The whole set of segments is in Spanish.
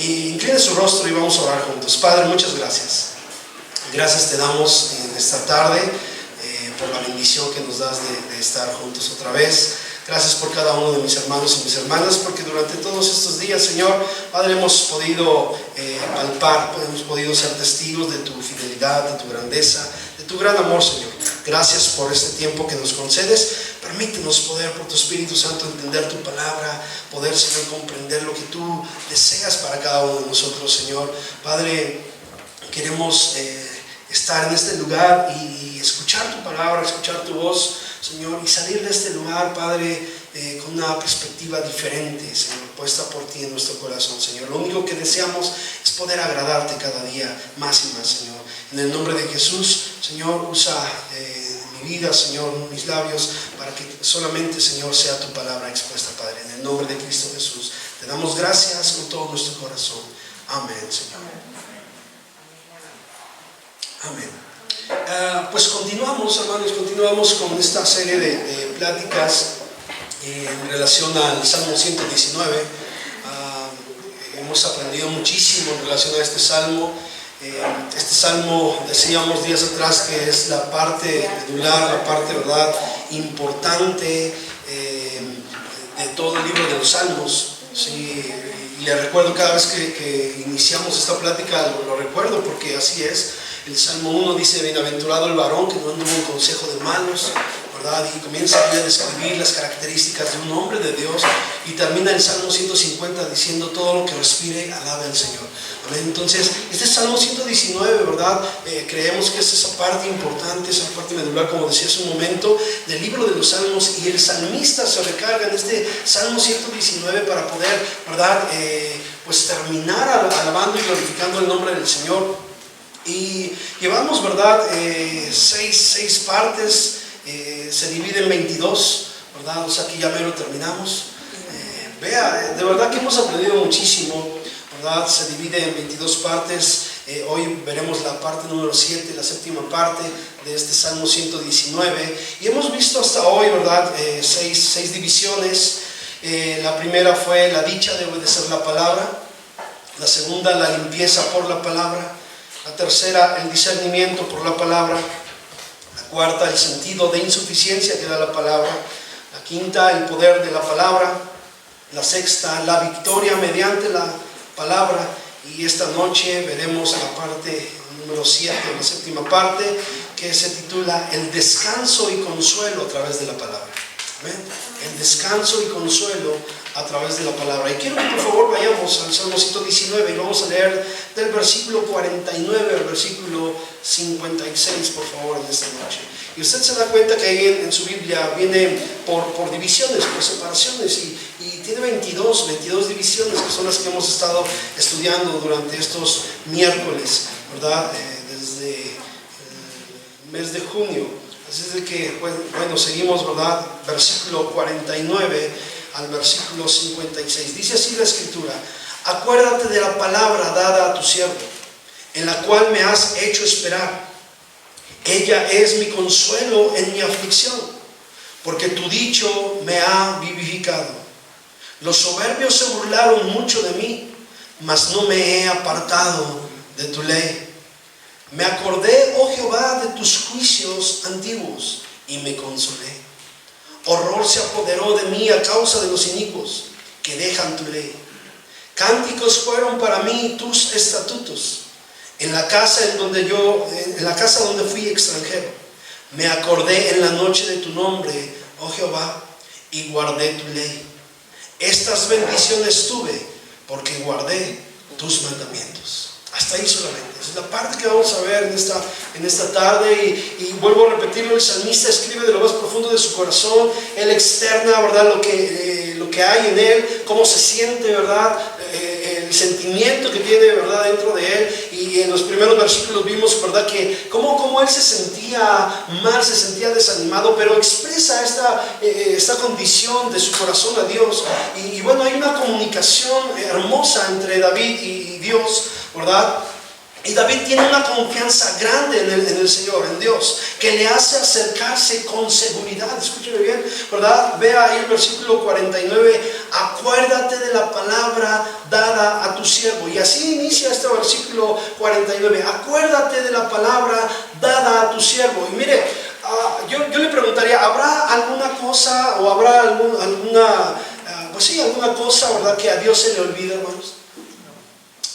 Y incline su rostro y vamos a orar juntos. Padre, muchas gracias. Gracias te damos en esta tarde por la bendición que nos das de estar juntos otra vez. Gracias por cada uno de mis hermanos y mis hermanas, porque durante todos estos días, Señor, Padre, hemos podido palpar, hemos podido ser testigos de tu fidelidad, de tu grandeza, de tu gran amor, Señor. Gracias por este tiempo que nos concedes. Permítenos poder, por tu Espíritu Santo, entender tu palabra, poder, Señor, comprender lo que tú deseas para cada uno de nosotros, Señor. Padre, queremos estar en este lugar y escuchar tu palabra, escuchar tu voz, Señor, y salir de este lugar, Padre, con una perspectiva diferente, Señor, puesta por ti en nuestro corazón, Señor. Lo único que deseamos es poder agradarte cada día más y más, Señor. En el nombre de Jesús, Señor, usa mi vida, Señor, mis labios, para que solamente, Señor, sea tu palabra expuesta, Padre. En el nombre de Cristo Jesús, te damos gracias con todo nuestro corazón. Amén, Señor. Amén. Pues continuamos, hermanos, continuamos con esta serie de pláticas en relación al Salmo 119. Hemos aprendido muchísimo en relación a este salmo. Este salmo, decíamos días atrás, que es la parte medular, la parte, ¿verdad?, importante de todo el libro de los salmos. Sí, y le recuerdo cada vez que iniciamos esta plática, lo recuerdo porque así es. El Salmo 1 dice: bienaventurado el varón que no anduvo en consejo de malos, ¿verdad? Y comienza a describir las características de un hombre de Dios, y termina el Salmo 150 diciendo: todo lo que respire, alabe al Señor. Amén. Entonces, este Salmo 119, ¿verdad? Creemos que es esa parte importante, esa parte medular, como decía hace un momento, del libro de los Salmos, y el salmista se recarga en este Salmo 119 para poder, ¿verdad?, pues terminar alabando y glorificando el nombre del Señor. Y llevamos, ¿verdad?, seis partes, se divide en 22, ¿verdad? O sea que ya mero terminamos. Vea, de verdad que hemos aprendido muchísimo, ¿verdad? Se divide en 22 partes. Hoy veremos la parte número 7, la séptima parte de este Salmo 119. Y hemos visto hasta hoy, ¿verdad?, seis divisiones. La primera fue la dicha de obedecer la palabra. La segunda, la limpieza por la palabra. La tercera, el discernimiento por la palabra. La cuarta, el sentido de insuficiencia que da la palabra. La quinta, el poder de la palabra. La sexta, la victoria mediante la palabra. Y esta noche veremos la parte número 7, la séptima parte, que se titula el descanso y consuelo a través de la palabra. ¿Ven? El descanso y consuelo a través de la palabra. Y quiero que por favor vayamos al Salmo 119 y vamos a leer del versículo 49 al versículo 56, por favor, en esta noche. Y usted se da cuenta que ahí en su Biblia viene por divisiones, por separaciones, y tiene 22 divisiones, que son las que hemos estado estudiando durante estos miércoles, ¿verdad? Desde el mes de junio. Así es de que, bueno, seguimos, ¿verdad? Versículo 49 al versículo 56. Dice así la Escritura: acuérdate de la palabra dada a tu siervo, en la cual me has hecho esperar. Ella es mi consuelo en mi aflicción, porque tu dicho me ha vivificado. Los soberbios se burlaron mucho de mí, mas no me he apartado de tu ley. Me acordé, oh Jehová, de tus juicios antiguos, y me consolé. Horror se apoderó de mí a causa de los inicuos que dejan tu ley. Cánticos fueron para mí tus estatutos, en la casa donde fui extranjero. Me acordé en la noche de tu nombre, oh Jehová, y guardé tu ley. Estas bendiciones tuve, porque guardé tus mandamientos. Hasta ahí solamente. Esa es la parte que vamos a ver en esta tarde. Y vuelvo a repetirlo: el salmista escribe de lo más profundo de su corazón. Él externa, ¿verdad?, lo que hay en él, cómo se siente, ¿verdad?, el sentimiento que tiene, ¿verdad?, dentro de él. Y en los primeros versículos vimos, ¿verdad?, que cómo él se sentía mal, se sentía desanimado, pero expresa esta condición de su corazón a Dios. Y bueno, hay una comunicación hermosa entre David y Dios, ¿verdad? Y David tiene una confianza grande en el Señor, en Dios, que le hace acercarse con seguridad. Escúcheme bien, ¿verdad? Vea ahí el versículo 49. Acuérdate de la palabra dada a tu siervo. Y así inicia este versículo 49. Acuérdate de la palabra dada a tu siervo. Y mire, yo le preguntaría, ¿habrá alguna cosa o habrá alguna cosa, ¿verdad?, que a Dios se le olvida, hermanos?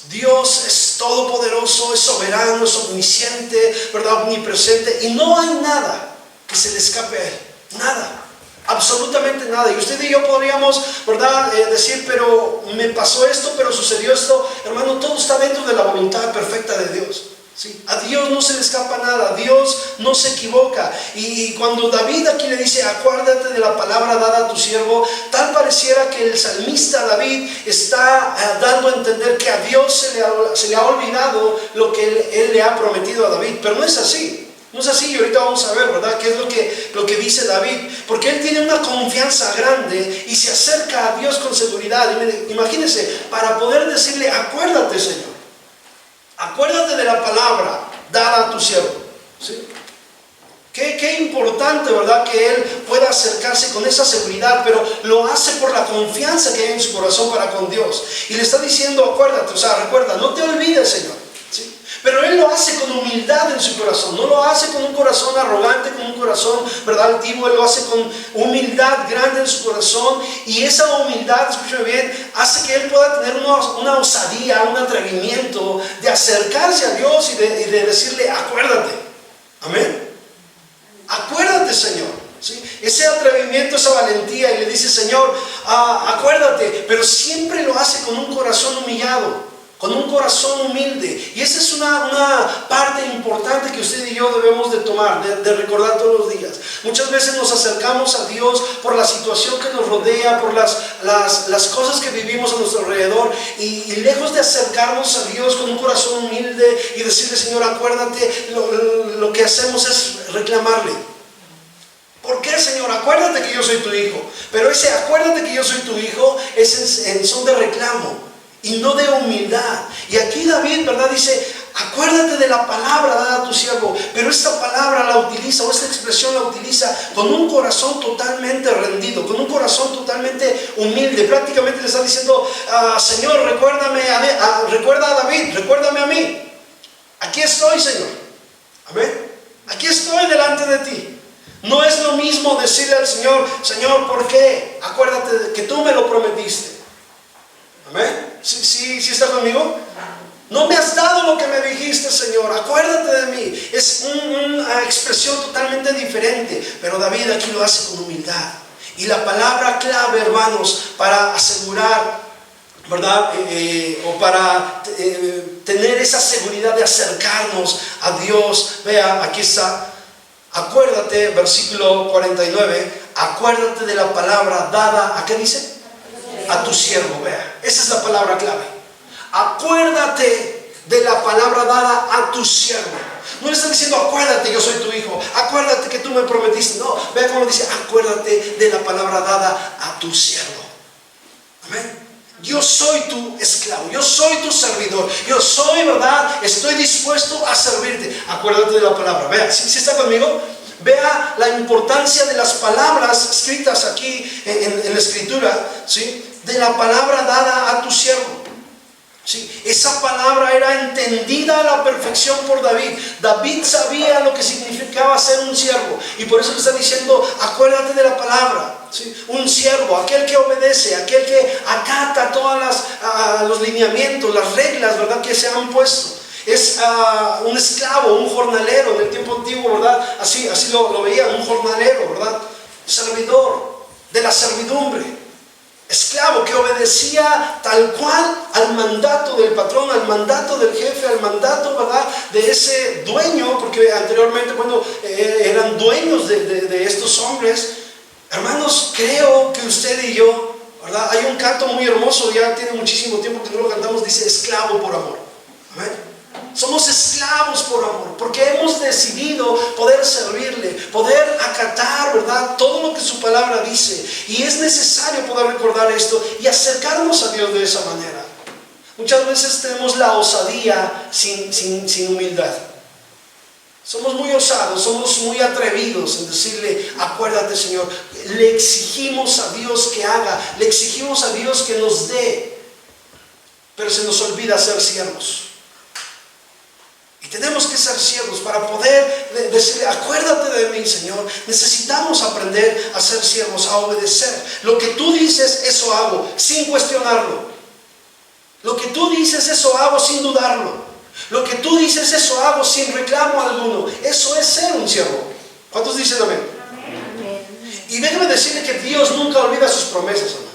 Dios es todopoderoso, es soberano, es omnisciente, ¿verdad?, omnipresente, y no hay nada que se le escape a Él, nada, absolutamente nada. Y usted y yo podríamos, ¿verdad?, decir, pero me pasó esto, pero sucedió esto. Hermano, todo está dentro de la voluntad perfecta de Dios. ¿Sí? A Dios no se le escapa nada, Dios no se equivoca. Y cuando David aquí le dice, acuérdate de la palabra dada a tu siervo, tal pareciera que el salmista David está dando a entender que a Dios se le ha olvidado lo que él le ha prometido a David. Pero no es así, no es así. Y ahorita vamos a ver, ¿verdad?, qué es lo que dice David. Porque él tiene una confianza grande y se acerca a Dios con seguridad. Y imagínense, para poder decirle, acuérdate, Señor, acuérdate de la palabra dada a tu siervo. ¿Sí? Qué importante, ¿verdad?, que él pueda acercarse con esa seguridad, pero lo hace por la confianza que hay en su corazón para con Dios. Y le está diciendo, acuérdate, o sea, recuerda, no te olvides, Señor. ¿Sí? Pero él lo hace con humildad en su corazón, no lo hace con un corazón arrogante, con un corazón, ¿verdad?, altivo. Él lo hace con humildad grande en su corazón, y esa humildad, escúchame bien, hace que él pueda tener una osadía, un atrevimiento de acercarse a Dios y de decirle, acuérdate. Amén. Acuérdate, Señor. ¿Sí? Ese atrevimiento, esa valentía, y le dice, Señor, acuérdate, pero siempre lo hace con un corazón humillado, con un corazón humilde. Y esa es una parte importante que usted y yo debemos de tomar, de recordar todos los días. Muchas veces nos acercamos a Dios por la situación que nos rodea, por las cosas que vivimos a nuestro alrededor, y lejos de acercarnos a Dios con un corazón humilde y decirle, Señor, acuérdate, lo que hacemos es reclamarle. ¿Por qué, Señor? Acuérdate que yo soy tu hijo. Pero ese acuérdate que yo soy tu hijo es en son de reclamo y no de humildad. Y aquí David, ¿verdad?, dice, acuérdate de la palabra dada a tu siervo. Pero esta palabra la utiliza, o esta expresión la utiliza con un corazón totalmente rendido, con un corazón totalmente humilde. Prácticamente le está diciendo, Señor, recuérdame recuerda a David, recuérdame a mí. Aquí estoy, Señor. Amén. Aquí estoy delante de ti. No es lo mismo decirle al Señor, Señor, ¿por qué? Acuérdate de que tú me lo prometiste. Amén. ¿Sí está conmigo? No me has dado lo que me dijiste, Señor, acuérdate de mí. Es una expresión totalmente diferente, pero David aquí lo hace con humildad. Y la palabra clave, hermanos, para asegurar, ¿verdad?, o para tener esa seguridad de acercarnos a Dios, vea, aquí está. Acuérdate, versículo 49, acuérdate de la palabra dada, ¿a qué dice? A tu siervo, vea. Esa es la palabra clave. Acuérdate de la palabra dada a tu siervo. No le está diciendo, acuérdate, yo soy tu hijo. Acuérdate que tú me prometiste. No, vea cómo dice, acuérdate de la palabra dada a tu siervo. Amén. Yo soy tu esclavo, yo soy tu servidor, yo soy, ¿verdad?, estoy dispuesto a servirte. Acuérdate de la palabra. Vea, ¿sí está conmigo? Vea la importancia de las palabras escritas aquí en la escritura, ¿sí?, de la palabra dada a tu siervo. ¿Sí? Esa palabra era entendida a la perfección por David. David sabía lo que significaba ser un siervo, y por eso le está diciendo, acuérdate de la palabra. ¿Sí? Un siervo, aquel que obedece, aquel que acata todos los lineamientos, las reglas, ¿verdad?, que se han puesto. Es un esclavo, un jornalero en el tiempo antiguo, ¿verdad? Así lo veían, un jornalero, ¿verdad? Servidor de la servidumbre. Esclavo que obedecía tal cual al mandato del patrón, al mandato del jefe, al mandato, ¿verdad?, de ese dueño, porque anteriormente, bueno, eran dueños de estos hombres. Hermanos, creo que usted y yo, ¿verdad?, hay un canto muy hermoso, ya tiene muchísimo tiempo que no lo cantamos, dice, esclavo por amor. Amén. Somos esclavos por amor, porque hemos decidido poder servirle, poder acatar, ¿verdad?, todo lo que su palabra dice. Y es necesario poder recordar esto y acercarnos a Dios de esa manera. Muchas veces tenemos la osadía sin humildad. Somos muy osados, somos muy atrevidos en decirle, acuérdate Señor. Le exigimos a Dios que haga, le exigimos a Dios que nos dé, pero se nos olvida ser siervos. Y tenemos que ser siervos para poder decirle, acuérdate de mí Señor. Necesitamos aprender a ser siervos, a obedecer. Lo que tú dices, eso hago, sin cuestionarlo. Lo que tú dices, eso hago sin dudarlo. Lo que tú dices, eso hago sin reclamo alguno. Eso es ser un siervo. ¿Cuántos dicen amén? Amén. Y déjeme decirle que Dios nunca olvida sus promesas, hermano.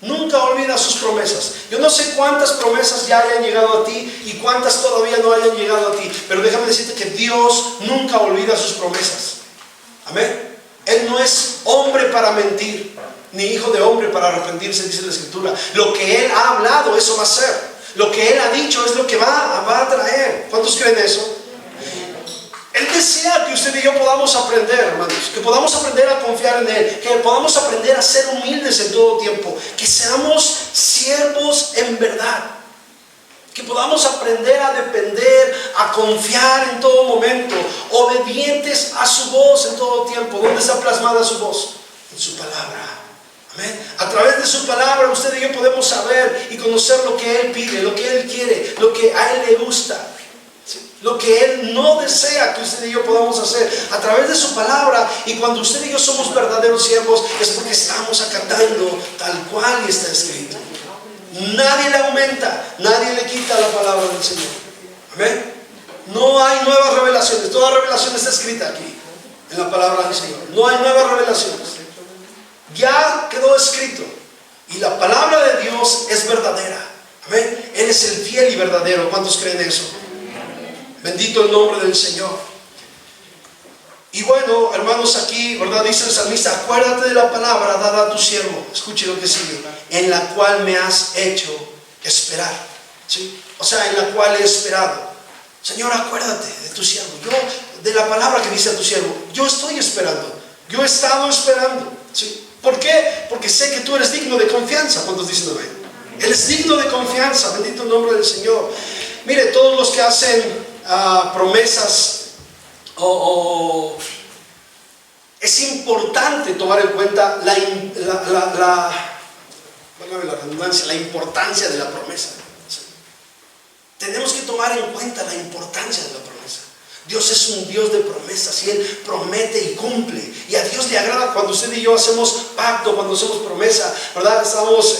Nunca olvida sus promesas. Yo no sé cuántas promesas ya hayan llegado a ti y cuántas todavía no hayan llegado a ti, pero déjame decirte que Dios nunca olvida sus promesas. Amén. Él no es hombre para mentir, ni hijo de hombre para arrepentirse, dice la Escritura. Lo que Él ha hablado, eso va a ser. Lo que Él ha dicho es lo que va a traer. ¿Cuántos creen eso? Él desea que usted y yo podamos aprender, hermanos, que podamos aprender a confiar en Él, que podamos aprender a ser humildes en todo tiempo, que seamos siervos en verdad, que podamos aprender a depender, a confiar en todo momento, obedientes a su voz en todo tiempo. ¿Dónde está plasmada su voz? En su palabra. Amén. A través de su palabra usted y yo podemos saber y conocer lo que Él pide, lo que Él quiere, lo que a Él le gusta, ¿sí? Lo que Él no desea que usted y yo podamos hacer a través de su palabra. Y cuando usted y yo somos verdaderos siervos, es porque estamos acatando tal cual está escrito. Nadie le aumenta, nadie le quita la palabra del Señor. Amén. No hay nuevas revelaciones, toda revelación está escrita aquí en la palabra del Señor. No hay nuevas revelaciones. Ya quedó escrito. Y la palabra de Dios es verdadera. Amén. Él es el fiel y verdadero. ¿Cuántos creen eso? Bendito el nombre del Señor. Y bueno, hermanos, aquí, ¿verdad? Dice el salmista, acuérdate de la palabra dada a tu siervo. Escuche lo que sigue. En la cual me has hecho esperar. ¿Sí? O sea, en la cual he esperado. Señor, acuérdate de tu siervo. Yo, de la palabra que dice a tu siervo, yo estoy esperando. Yo he estado esperando. ¿Sí? ¿Por qué? Porque sé que tú eres digno de confianza. ¿Cuántos dicen amén? Él es digno de confianza. Bendito el nombre del Señor. Mire, todos los que hacen promesas es importante tomar en cuenta válgame la redundancia, la importancia de la promesa. ¿Sí? Tenemos que tomar en cuenta la importancia de la promesa. Dios es un Dios de promesas y Él promete y cumple. Y a Dios le agrada cuando usted y yo hacemos pacto, cuando hacemos promesa, ¿verdad? Estamos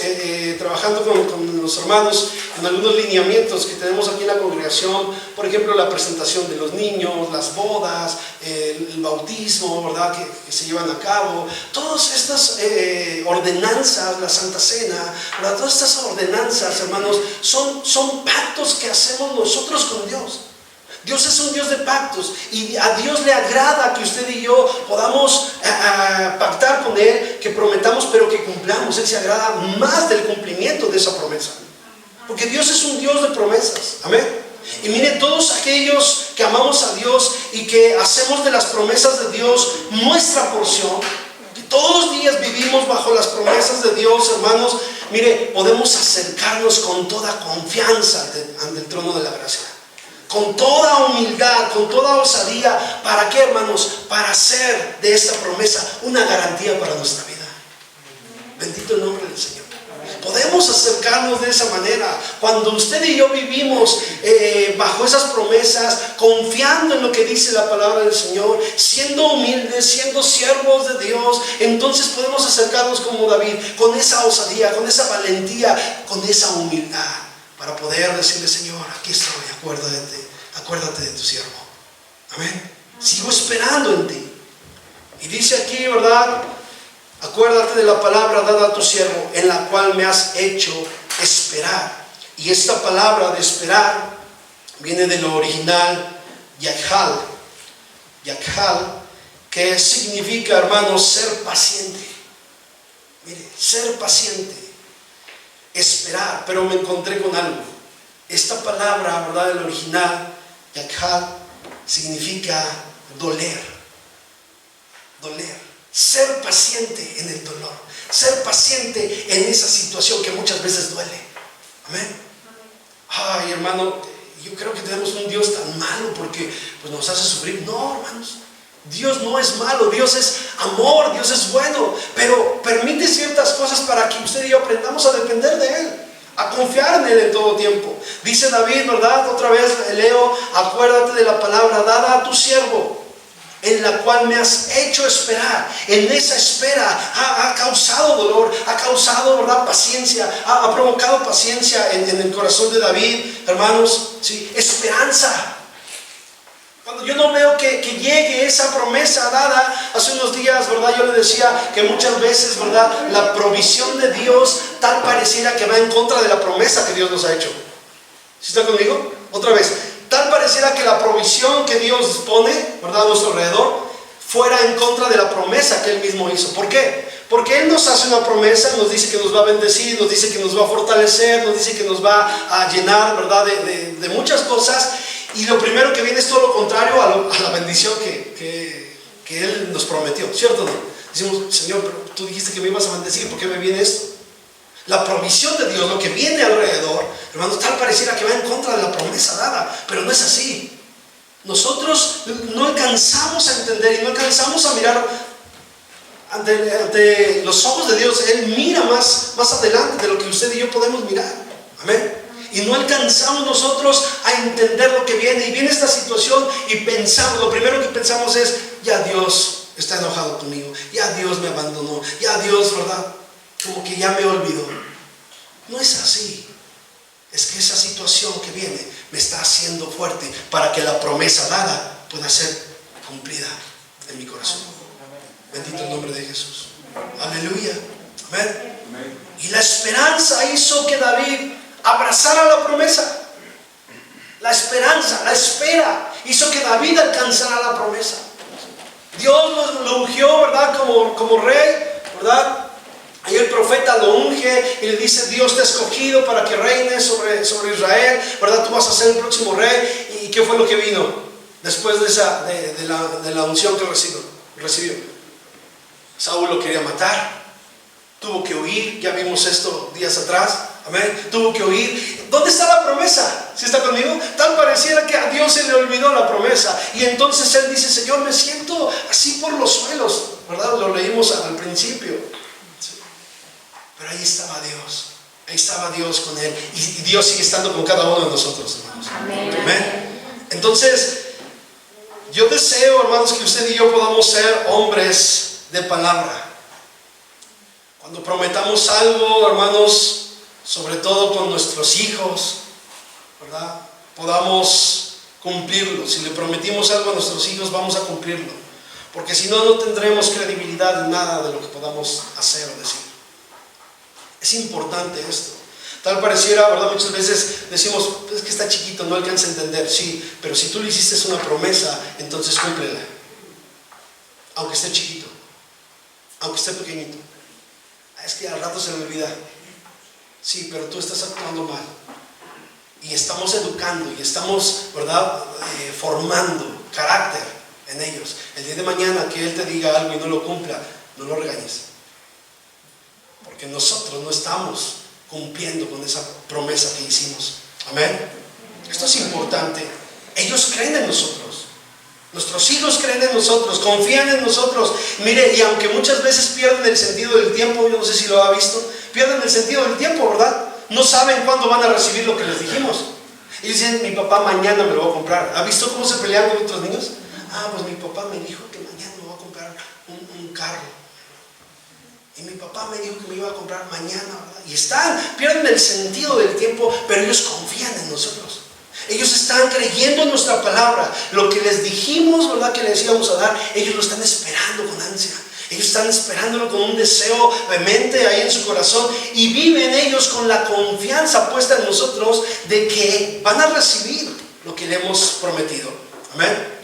trabajando con los hermanos en algunos lineamientos que tenemos aquí en la congregación. Por ejemplo, la presentación de los niños, las bodas, el bautismo, ¿verdad? Que se llevan a cabo. Todas estas ordenanzas, la Santa Cena, ¿verdad? Todas estas ordenanzas, hermanos, son pactos que hacemos nosotros con Dios. Dios es un Dios de pactos y a Dios le agrada que usted y yo podamos pactar con Él, que prometamos pero que cumplamos. Él se agrada más del cumplimiento de esa promesa, porque Dios es un Dios de promesas. Amén. Y mire, todos aquellos que amamos a Dios y que hacemos de las promesas de Dios nuestra porción, que todos los días vivimos bajo las promesas de Dios, hermanos, mire, podemos acercarnos con toda confianza ante el trono de la gracia. Con toda humildad, con toda osadía. ¿Para qué, hermanos? Para hacer de esta promesa una garantía para nuestra vida. Bendito el nombre del Señor. Podemos acercarnos de esa manera. Cuando usted y yo vivimos bajo esas promesas, confiando en lo que dice la palabra del Señor, siendo humildes, siendo siervos de Dios, entonces podemos acercarnos como David, con esa osadía, con esa valentía, con esa humildad, para poder decirle, Señor, aquí estoy, acuérdate de tu siervo. Amén. Sigo esperando en ti. Y dice aquí, ¿verdad? Acuérdate de la palabra dada a tu siervo, en la cual me has hecho esperar. Y esta palabra de esperar viene de lo original yakhal, que significa, hermanos, ser paciente. Mire, ser paciente. Esperar, pero me encontré con algo. Esta palabra, ¿verdad? El original, yakhal, significa doler. Ser paciente en el dolor. Ser paciente en esa situación que muchas veces duele. Amén. Ay, hermano, yo creo que tenemos un Dios tan malo porque pues, nos hace sufrir. No, hermanos, Dios no es malo, Dios es amor, Dios es bueno, pero permite ciertas cosas para que usted y yo aprendamos a depender de Él, a confiar en Él en todo tiempo. Dice David, ¿verdad? Otra vez leo: acuérdate de la palabra dada a tu siervo, en la cual me has hecho esperar. En esa espera ha causado dolor, ha causado, ¿verdad?, paciencia, ha provocado paciencia en el corazón de David, hermanos, ¿sí? Esperanza. Cuando yo no veo que llegue esa promesa dada, hace unos días, ¿verdad?, yo le decía que muchas veces, ¿verdad?, la provisión de Dios tal pareciera que va en contra de la promesa que Dios nos ha hecho. ¿Sí está conmigo? Otra vez. Tal pareciera que la provisión que Dios pone, ¿verdad?, a nuestro alrededor, fuera en contra de la promesa que Él mismo hizo. ¿Por qué? Porque Él nos hace una promesa, nos dice que nos va a bendecir, nos dice que nos va a fortalecer, nos dice que nos va a llenar, ¿verdad?, de muchas cosas. Y lo primero que viene es todo lo contrario a la bendición que Él nos prometió, ¿cierto o no? Decimos: Señor, pero tú dijiste que me ibas a bendecir, ¿por qué me viene esto? La provisión de Dios, lo que viene alrededor, hermanos, tal pareciera que va en contra de la promesa dada, pero no es así. Nosotros no alcanzamos a entender y no alcanzamos a mirar ante los ojos de Dios. Él mira más adelante de lo que usted y yo podemos mirar. Amén. Y no alcanzamos nosotros a entender lo que viene. Y viene esta situación y pensamos, lo primero que pensamos es: ya Dios está enojado conmigo, ya Dios me abandonó, ya Dios, ¿verdad?, como que ya me olvidó. No es así. Es que esa situación que viene me está haciendo fuerte para que la promesa dada pueda ser cumplida en mi corazón. Bendito el nombre de Jesús. Aleluya. Amén. Y la esperanza hizo que David abrazara la promesa. La esperanza, la espera hizo que David alcanzara la promesa. Dios lo ungió, ¿verdad?, como rey, ¿verdad? Ahí el profeta lo unge y le dice: Dios te ha escogido para que reines sobre Israel, ¿verdad? Tú vas a ser el próximo rey. ¿Y qué fue lo que vino después de la unción que recibió? Saúl lo quería matar, tuvo que huir. Ya vimos esto días atrás. Amén. Tuvo que huir. ¿Dónde está la promesa? ¿Sí está conmigo? Tal pareciera que a Dios se le olvidó la promesa. Y entonces él dice: Señor, me siento así por los suelos, ¿verdad? Lo leímos al principio. Pero ahí estaba Dios. Ahí estaba Dios con él. Y Dios sigue estando con cada uno de nosotros, hermanos. Amén. Amén. Entonces, yo deseo, hermanos, que usted y yo podamos ser hombres de palabra. Cuando prometamos algo, hermanos, sobre todo con nuestros hijos, ¿verdad?, podamos cumplirlo. Si le prometimos algo a nuestros hijos, vamos a cumplirlo. Porque si no, no tendremos credibilidad en nada de lo que podamos hacer o decir. Es importante esto. Tal pareciera, ¿verdad?, muchas veces decimos: es que está chiquito, no alcanza a entender. Sí, pero si tú le hiciste una promesa, entonces cúmplela. Aunque esté chiquito, aunque esté pequeñito. Es que al rato se me olvida. Sí, pero tú estás actuando mal. Y estamos educando y estamos, ¿verdad?, formando carácter en ellos. El día de mañana que Él te diga algo y no lo cumpla, no lo regañes. Porque nosotros no estamos cumpliendo con esa promesa que hicimos. Amén. Esto es importante. Ellos creen en nosotros. Nuestros hijos creen en nosotros, confían en nosotros. Mire, y aunque muchas veces pierden el sentido del tiempo, yo no sé si lo ha visto, pierden el sentido del tiempo, ¿verdad? No saben cuándo van a recibir lo que les dijimos. Y dicen: mi papá mañana me lo va a comprar. ¿Ha visto cómo se pelean con otros niños? Ah, pues mi papá me dijo que mañana me va a comprar un carro. Y mi papá me dijo que me iba a comprar mañana, ¿verdad? Y pierden el sentido del tiempo, pero ellos confían en nosotros. Ellos están creyendo en nuestra palabra. Lo que les dijimos, ¿verdad?, que les íbamos a dar, ellos lo están esperando con ansia. Ellos están esperándolo con un deseo vehemente ahí en su corazón. Y viven ellos con la confianza puesta en nosotros de que van a recibir lo que le hemos prometido. Amén.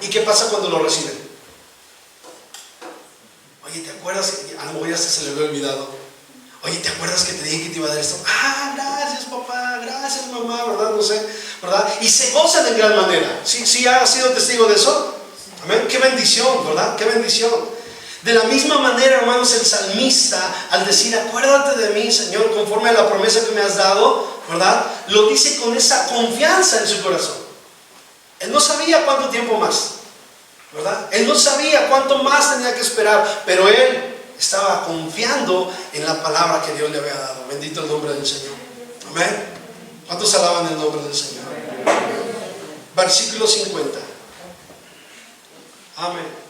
¿Y qué pasa cuando lo reciben? Oye, ¿te acuerdas? A lo mejor ya se le había olvidado. Oye, ¿te acuerdas que te dije que te iba a dar esto? Ah, gracias papá, gracias mamá, ¿verdad? No sé, ¿verdad? Y se gozan en gran manera. ¿Sí ha sido testigo de eso? Amén. Qué bendición, ¿verdad? Qué bendición. De la misma manera, hermanos, el salmista, al decir, acuérdate de mí, Señor, conforme a la promesa que me has dado, ¿verdad? Lo dice con esa confianza en su corazón. Él no sabía cuánto tiempo más, ¿verdad? Él no sabía cuánto más tenía que esperar, pero él estaba confiando en la palabra que Dios le había dado. Bendito el nombre del Señor. Amén. ¿Cuántos alaban el nombre del Señor? Versículo 50. Amén.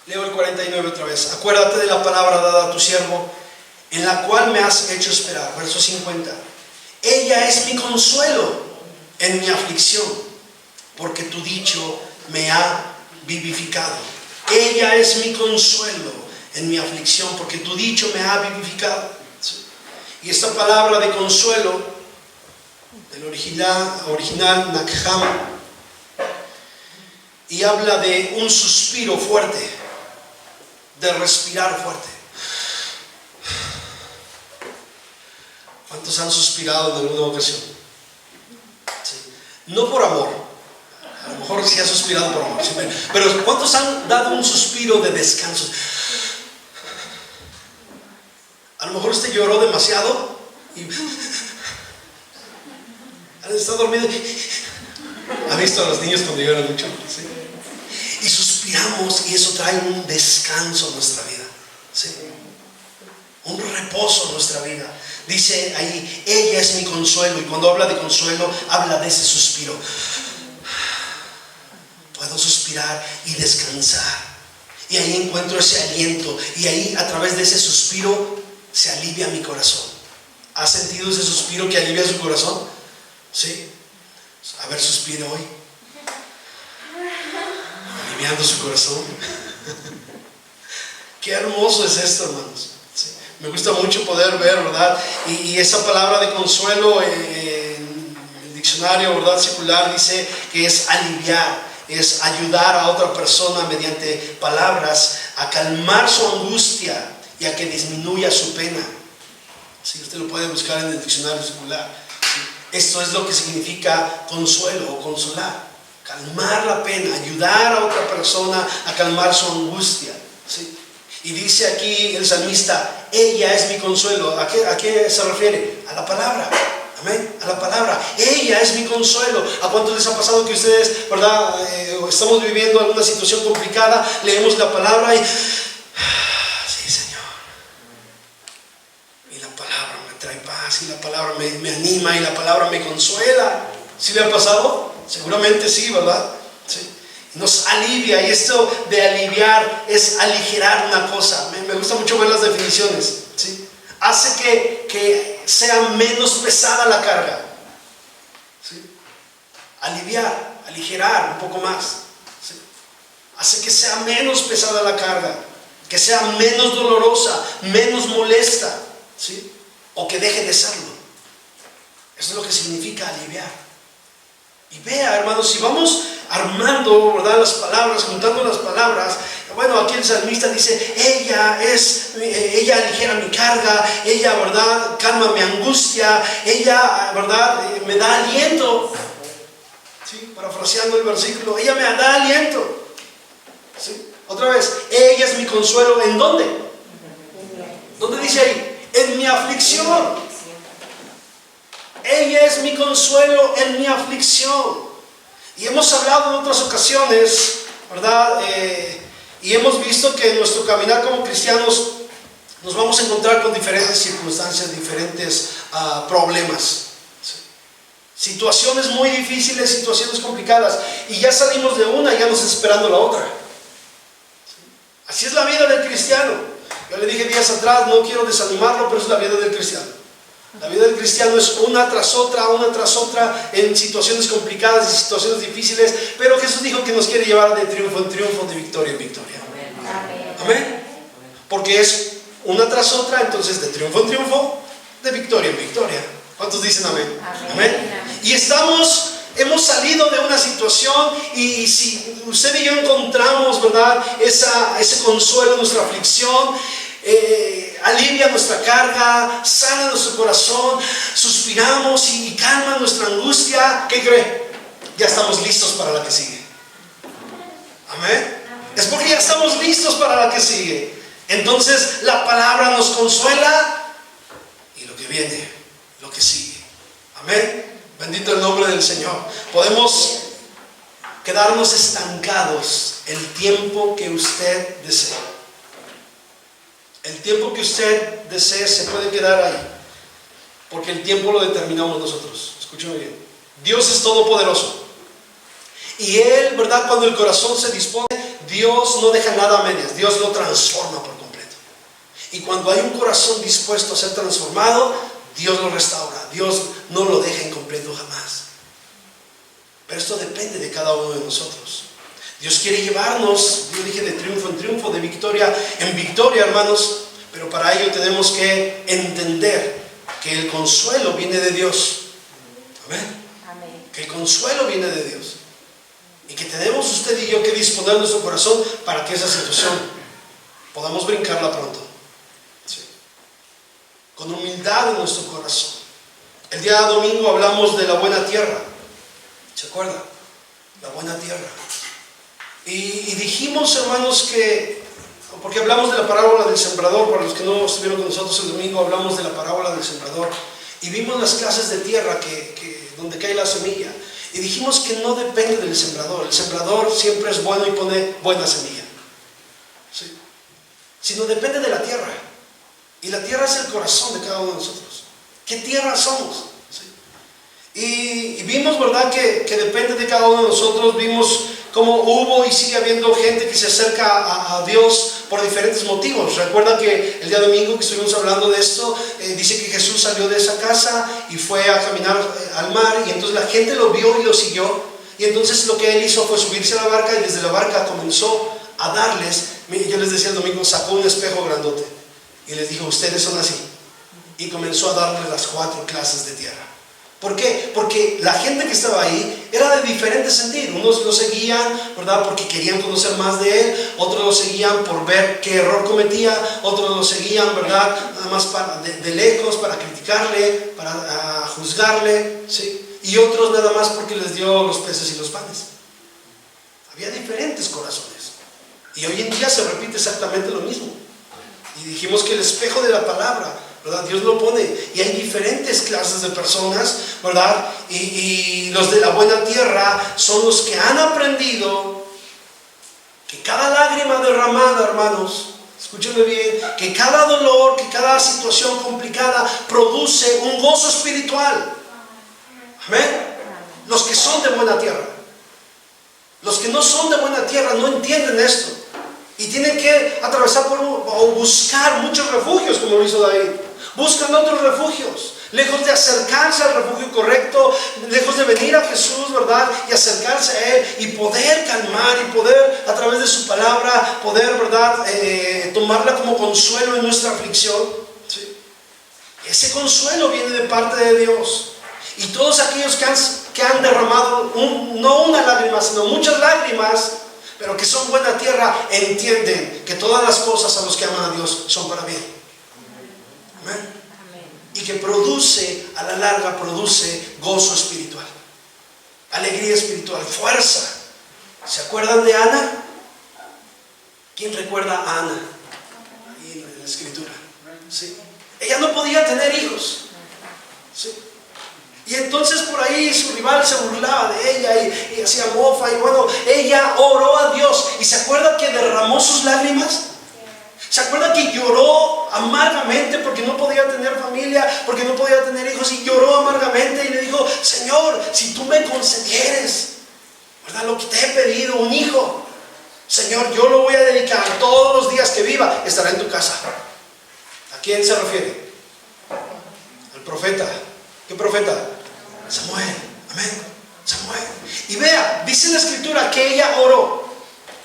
Leo el 49 otra vez. Acuérdate de la palabra dada a tu siervo, en la cual me has hecho esperar. Verso 50. Ella es mi consuelo en mi aflicción, porque tu dicho me ha vivificado. Ella es mi consuelo en mi aflicción, porque tu dicho me ha vivificado. Y esta palabra de consuelo, del original Nakham, y habla de un suspiro fuerte, de respirar fuerte. ¿Cuántos han suspirado en alguna ocasión? Sí. No por amor, a lo mejor sí ha suspirado por amor, ¿sí? Pero ¿cuántos han dado un suspiro de descanso? A lo mejor usted lloró demasiado y está dormido. ¿Ha visto a los niños cuando lloran mucho? ¿Sí? Y suspiramos, y eso trae un descanso a nuestra vida, ¿sí? Un reposo a nuestra vida. Dice ahí, ella es mi consuelo, y cuando habla de consuelo, habla de ese suspiro. Puedo suspirar y descansar, y ahí encuentro ese aliento, y ahí a través de ese suspiro se alivia mi corazón. ¿Ha sentido ese suspiro que alivia su corazón? ¿Sí? A ver, suspire hoy, aliviando su corazón. Qué hermoso es esto, hermanos. ¿Sí? Me gusta mucho poder ver, ¿verdad? Y esa palabra de consuelo en el diccionario, ¿verdad?, secular, dice que es aliviar, es ayudar a otra persona mediante palabras a calmar su angustia y a que disminuya su pena. ¿Sí? Usted lo puede buscar en el diccionario secular. ¿Sí? Esto es lo que significa consuelo o consolar. Calmar la pena, ayudar a otra persona a calmar su angustia. ¿Sí? Y dice aquí el salmista, ella es mi consuelo. ¿A qué se refiere? A la palabra. Amén, a la palabra. Ella es mi consuelo. ¿A cuántos les ha pasado que ustedes, verdad, estamos viviendo alguna situación complicada, leemos la palabra y sí, Señor, y la palabra me trae paz, y la palabra me anima, y la palabra me consuela? ¿Sí le ha pasado? Seguramente sí, ¿verdad? Sí. Nos alivia, y esto de aliviar es aligerar una cosa. Me gusta mucho ver las definiciones, ¿sí? Hace que sea menos pesada la carga, ¿sí? Aliviar, aligerar un poco más, ¿sí? Hace que sea menos pesada la carga, que sea menos dolorosa, menos molesta, ¿sí? O que deje de serlo. Eso es lo que significa aliviar. Y vea, hermanos, si vamos armando, ¿verdad?, las palabras, juntando las palabras. Bueno, aquí el salmista dice, ella aligera mi carga, ella, ¿verdad?, calma mi angustia, ella, ¿verdad?, me da aliento. ¿Sí? Parafraseando el versículo, ella me da aliento. ¿Sí? Otra vez, ella es mi consuelo. ¿En dónde? ¿Dónde dice ahí? En mi aflicción. Ella es mi consuelo en mi aflicción. Y hemos hablado en otras ocasiones, ¿verdad? Y hemos visto que en nuestro caminar como cristianos nos vamos a encontrar con diferentes circunstancias, diferentes problemas, ¿sí? Situaciones muy difíciles, situaciones complicadas, y ya salimos de una y ya nos está esperando la otra, ¿sí? Así es la vida del cristiano. Yo le dije días atrás, no quiero desanimarlo, pero es la vida del cristiano. La vida del cristiano es una tras otra, en situaciones complicadas y situaciones difíciles, pero Jesús dijo que nos quiere llevar de triunfo en triunfo, de victoria en victoria. Amén. Amén. Porque es una tras otra, entonces de triunfo en triunfo, de victoria en victoria. ¿Cuántos dicen amén? Amén. Amén. Y hemos salido de una situación, y si usted y yo encontramos, ¿verdad?, ese consuelo en nuestra aflicción, alivia nuestra carga, sana nuestro corazón, suspiramos y calma nuestra angustia, ¿qué cree? Ya estamos listos para la que sigue. Amén. Es porque ya estamos listos para la que sigue. Entonces la palabra nos consuela y lo que viene, lo que sigue. Amén. Bendito el nombre del Señor. Podemos quedarnos estancados el tiempo que usted desee. El tiempo que usted desee se puede quedar ahí, porque el tiempo lo determinamos nosotros. Escúcheme bien. Dios es todopoderoso. Y Él, ¿verdad? Cuando el corazón se dispone, Dios no deja nada a medias. Dios lo transforma por completo. Y cuando hay un corazón dispuesto a ser transformado, Dios lo restaura. Dios no lo deja incompleto jamás. Pero esto depende de cada uno de nosotros. Dios quiere llevarnos, yo dije, de triunfo en triunfo, de victoria en victoria, hermanos. Pero para ello tenemos que entender que el consuelo viene de Dios. Amén. Que el consuelo viene de Dios. Y que tenemos usted y yo que disponer nuestro corazón para que esa situación podamos brincarla pronto. Sí. Con humildad en nuestro corazón. El día domingo hablamos de la buena tierra. ¿Se acuerdan? La buena tierra. Y dijimos, hermanos, que, porque hablamos de la parábola del sembrador, para los que no estuvieron con nosotros el domingo, hablamos de la parábola del sembrador. Y vimos las clases de tierra donde cae la semilla. Y dijimos que no depende del sembrador. El sembrador siempre es bueno y pone buena semilla. ¿Sí? Sino depende de la tierra. Y la tierra es el corazón de cada uno de nosotros. ¿Qué tierra somos? ¿Sí? Y vimos, ¿verdad?, que depende de cada uno de nosotros. Vimos cómo hubo y sigue habiendo gente que se acerca a Dios por diferentes motivos. Recuerda que el día domingo que estuvimos hablando de esto, dice que Jesús salió de esa casa y fue a caminar al mar, y entonces la gente lo vio y lo siguió, y entonces lo que él hizo fue subirse a la barca, y desde la barca comenzó a darles, yo les decía el domingo, sacó un espejo grandote y les dijo: ustedes son así, y comenzó a darles las 4 clases de tierra. ¿Por qué? Porque la gente que estaba ahí era de diferente sentir. Unos lo seguían, ¿verdad?, porque querían conocer más de él. Otros lo seguían por ver qué error cometía. Otros lo seguían, ¿verdad?, nada más de lejos, para criticarle, para juzgarle, ¿sí? Y otros nada más porque les dio los peces y los panes. Había diferentes corazones. Y hoy en día se repite exactamente lo mismo. Y dijimos que el espejo de la palabra, ¿verdad?, Dios lo pone, y hay diferentes clases de personas, ¿verdad? Y los de la buena tierra son los que han aprendido que cada lágrima derramada, hermanos, escúchenme bien, que cada dolor, que cada situación complicada produce un gozo espiritual. Amén. Los que son de buena tierra. Los que no son de buena tierra no entienden esto, y tienen que atravesar o buscar muchos refugios, como lo hizo David. Buscan otros refugios, lejos de acercarse al refugio correcto, lejos de venir a Jesús, ¿verdad?, y acercarse a Él y poder calmar, y poder, a través de su palabra, poder, ¿verdad?, tomarla como consuelo en nuestra aflicción. ¿Sí? Ese consuelo viene de parte de Dios. Y todos aquellos que han derramado no una lágrima, sino muchas lágrimas, pero que son buena tierra, entienden que todas las cosas a los que aman a Dios son para bien. Amén. Y que produce, a la larga, produce gozo espiritual, alegría espiritual, fuerza. ¿Se acuerdan de Ana? ¿Quién recuerda a Ana? Ahí en la escritura. ¿Sí? Ella no podía tener hijos. ¿Sí? Y entonces por ahí su rival se burlaba de ella y hacía mofa. Y bueno, ella oró a Dios. ¿Y se acuerda que derramó sus lágrimas? ¿Se acuerda que lloró amargamente porque no podía tener familia, porque no podía tener hijos? Y lloró amargamente y le dijo: Señor, si tú me concedieres, ¿verdad?, lo que te he pedido, un hijo, Señor, yo lo voy a dedicar todos los días que viva, estará en tu casa. ¿A quién se refiere? Al profeta. ¿Qué profeta? Samuel. Amén. Samuel. Y vea, dice la escritura que ella oró,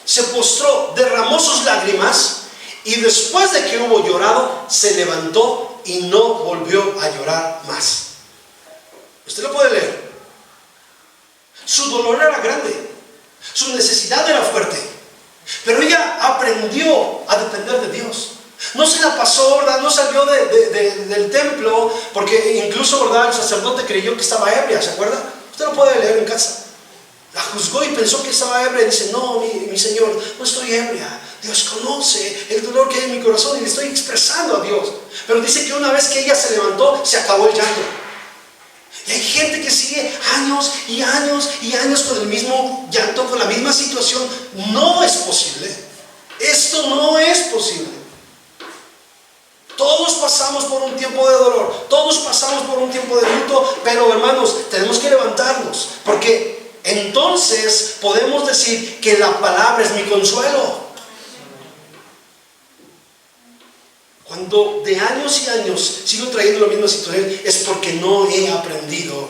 se postró, derramó sus lágrimas, y después de que hubo llorado, se levantó y no volvió a llorar más. Usted lo puede leer. Su dolor era grande, su necesidad era fuerte, pero ella aprendió a depender de Dios. No se la pasó, ¿verdad?, no salió del templo, porque incluso, ¿verdad?, el sacerdote creyó que estaba ebria. ¿Se acuerda? Usted lo puede leer en casa. La juzgó y pensó que estaba ebria. Y dice, no, mi Señor, no estoy ebria. Dios conoce el dolor que hay en mi corazón y le estoy expresando a Dios. Pero dice que una vez que ella se levantó, se acabó el llanto. Y hay gente que sigue años y años y años con el mismo llanto, con la misma situación. No es posible. Esto no es posible. Todos pasamos por un tiempo de dolor, todos pasamos por un tiempo de luto, pero hermanos, tenemos que levantarnos, porque entonces podemos decir que la palabra es mi consuelo. Cuando de años y años sigo trayendo la misma situación, es porque no he aprendido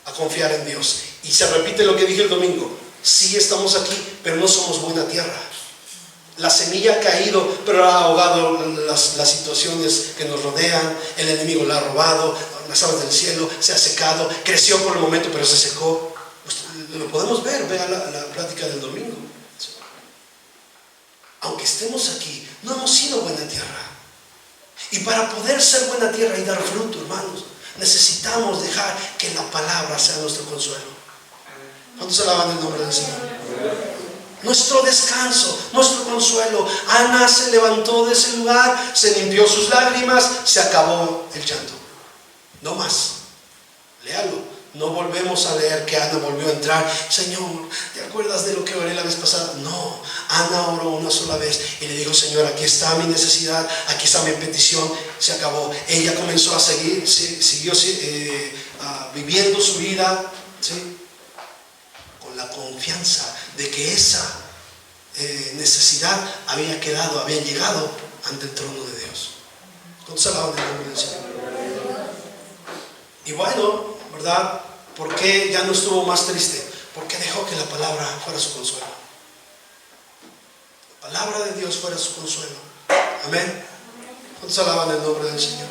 a confiar en Dios. Y se repite lo que dije el domingo: sí estamos aquí, pero no somos buena tierra. La semilla ha caído, pero ha ahogado las situaciones que nos rodean. El enemigo la ha robado, las aguas del cielo, se ha secado, creció por el momento, pero se secó. Lo podemos ver, vea la plática del domingo. Aunque estemos aquí, no hemos sido buena tierra. Y para poder ser buena tierra y dar fruto, hermanos, necesitamos dejar que la palabra sea nuestro consuelo. ¿Cuántos alaban el nombre del Señor? Nuestro descanso, nuestro consuelo. Ana se levantó de ese lugar, se limpió sus lágrimas, se acabó el llanto. No más. Léalo. No volvemos a leer que Ana volvió a entrar. Señor, ¿te acuerdas de lo que oré la vez pasada? No, Ana oró una sola vez y le dijo: Señor, aquí está mi necesidad, aquí está mi petición. Se acabó. Ella comenzó a seguir, siguió viviendo su vida, ¿sí?, con la confianza de que esa necesidad había llegado ante el trono de Dios. ¿Cuántos alaban el nombre del Señor? Y bueno, ¿verdad? ¿Por qué ya no estuvo más triste? Porque dejó que la palabra fuera su consuelo. La palabra de Dios fuera su consuelo. Amén. ¿Cuántos alaban el nombre del Señor?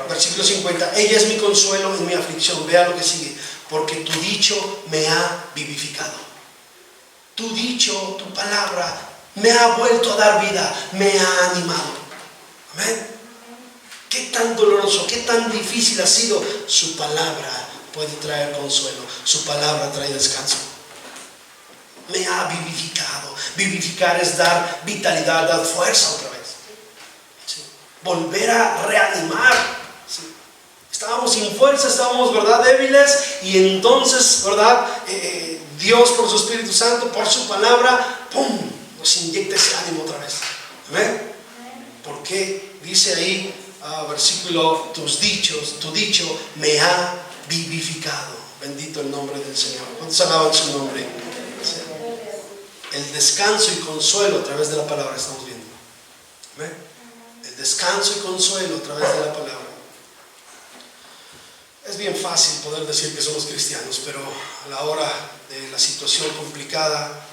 Versículo 50. Ella es mi consuelo en mi aflicción. Vea lo que sigue. Porque tu dicho me ha vivificado. Tu dicho, tu palabra me ha vuelto a dar vida, me ha animado. Amén. Qué tan doloroso, qué tan difícil ha sido. Su palabra puede traer consuelo. Su palabra trae descanso. Me ha vivificado. Vivificar es dar vitalidad, dar fuerza otra vez. ¿Sí? Volver a reanimar. ¿Sí? Estábamos sin fuerza, estábamos, ¿verdad?, débiles, y entonces, ¿verdad?, Dios por su Espíritu Santo, por su palabra, ¡pum!, nos inyecta ese ánimo otra vez. ¿Amén? Porque dice ahí, versículo, tu dicho me ha vivificado. Bendito el nombre del Señor. ¿Cuántos alaban su nombre? Sí. El descanso y consuelo a través de la palabra estamos viendo. ¿Amén? El descanso y consuelo a través de la palabra. Es bien fácil poder decir que somos cristianos, pero a la hora de la situación complicada,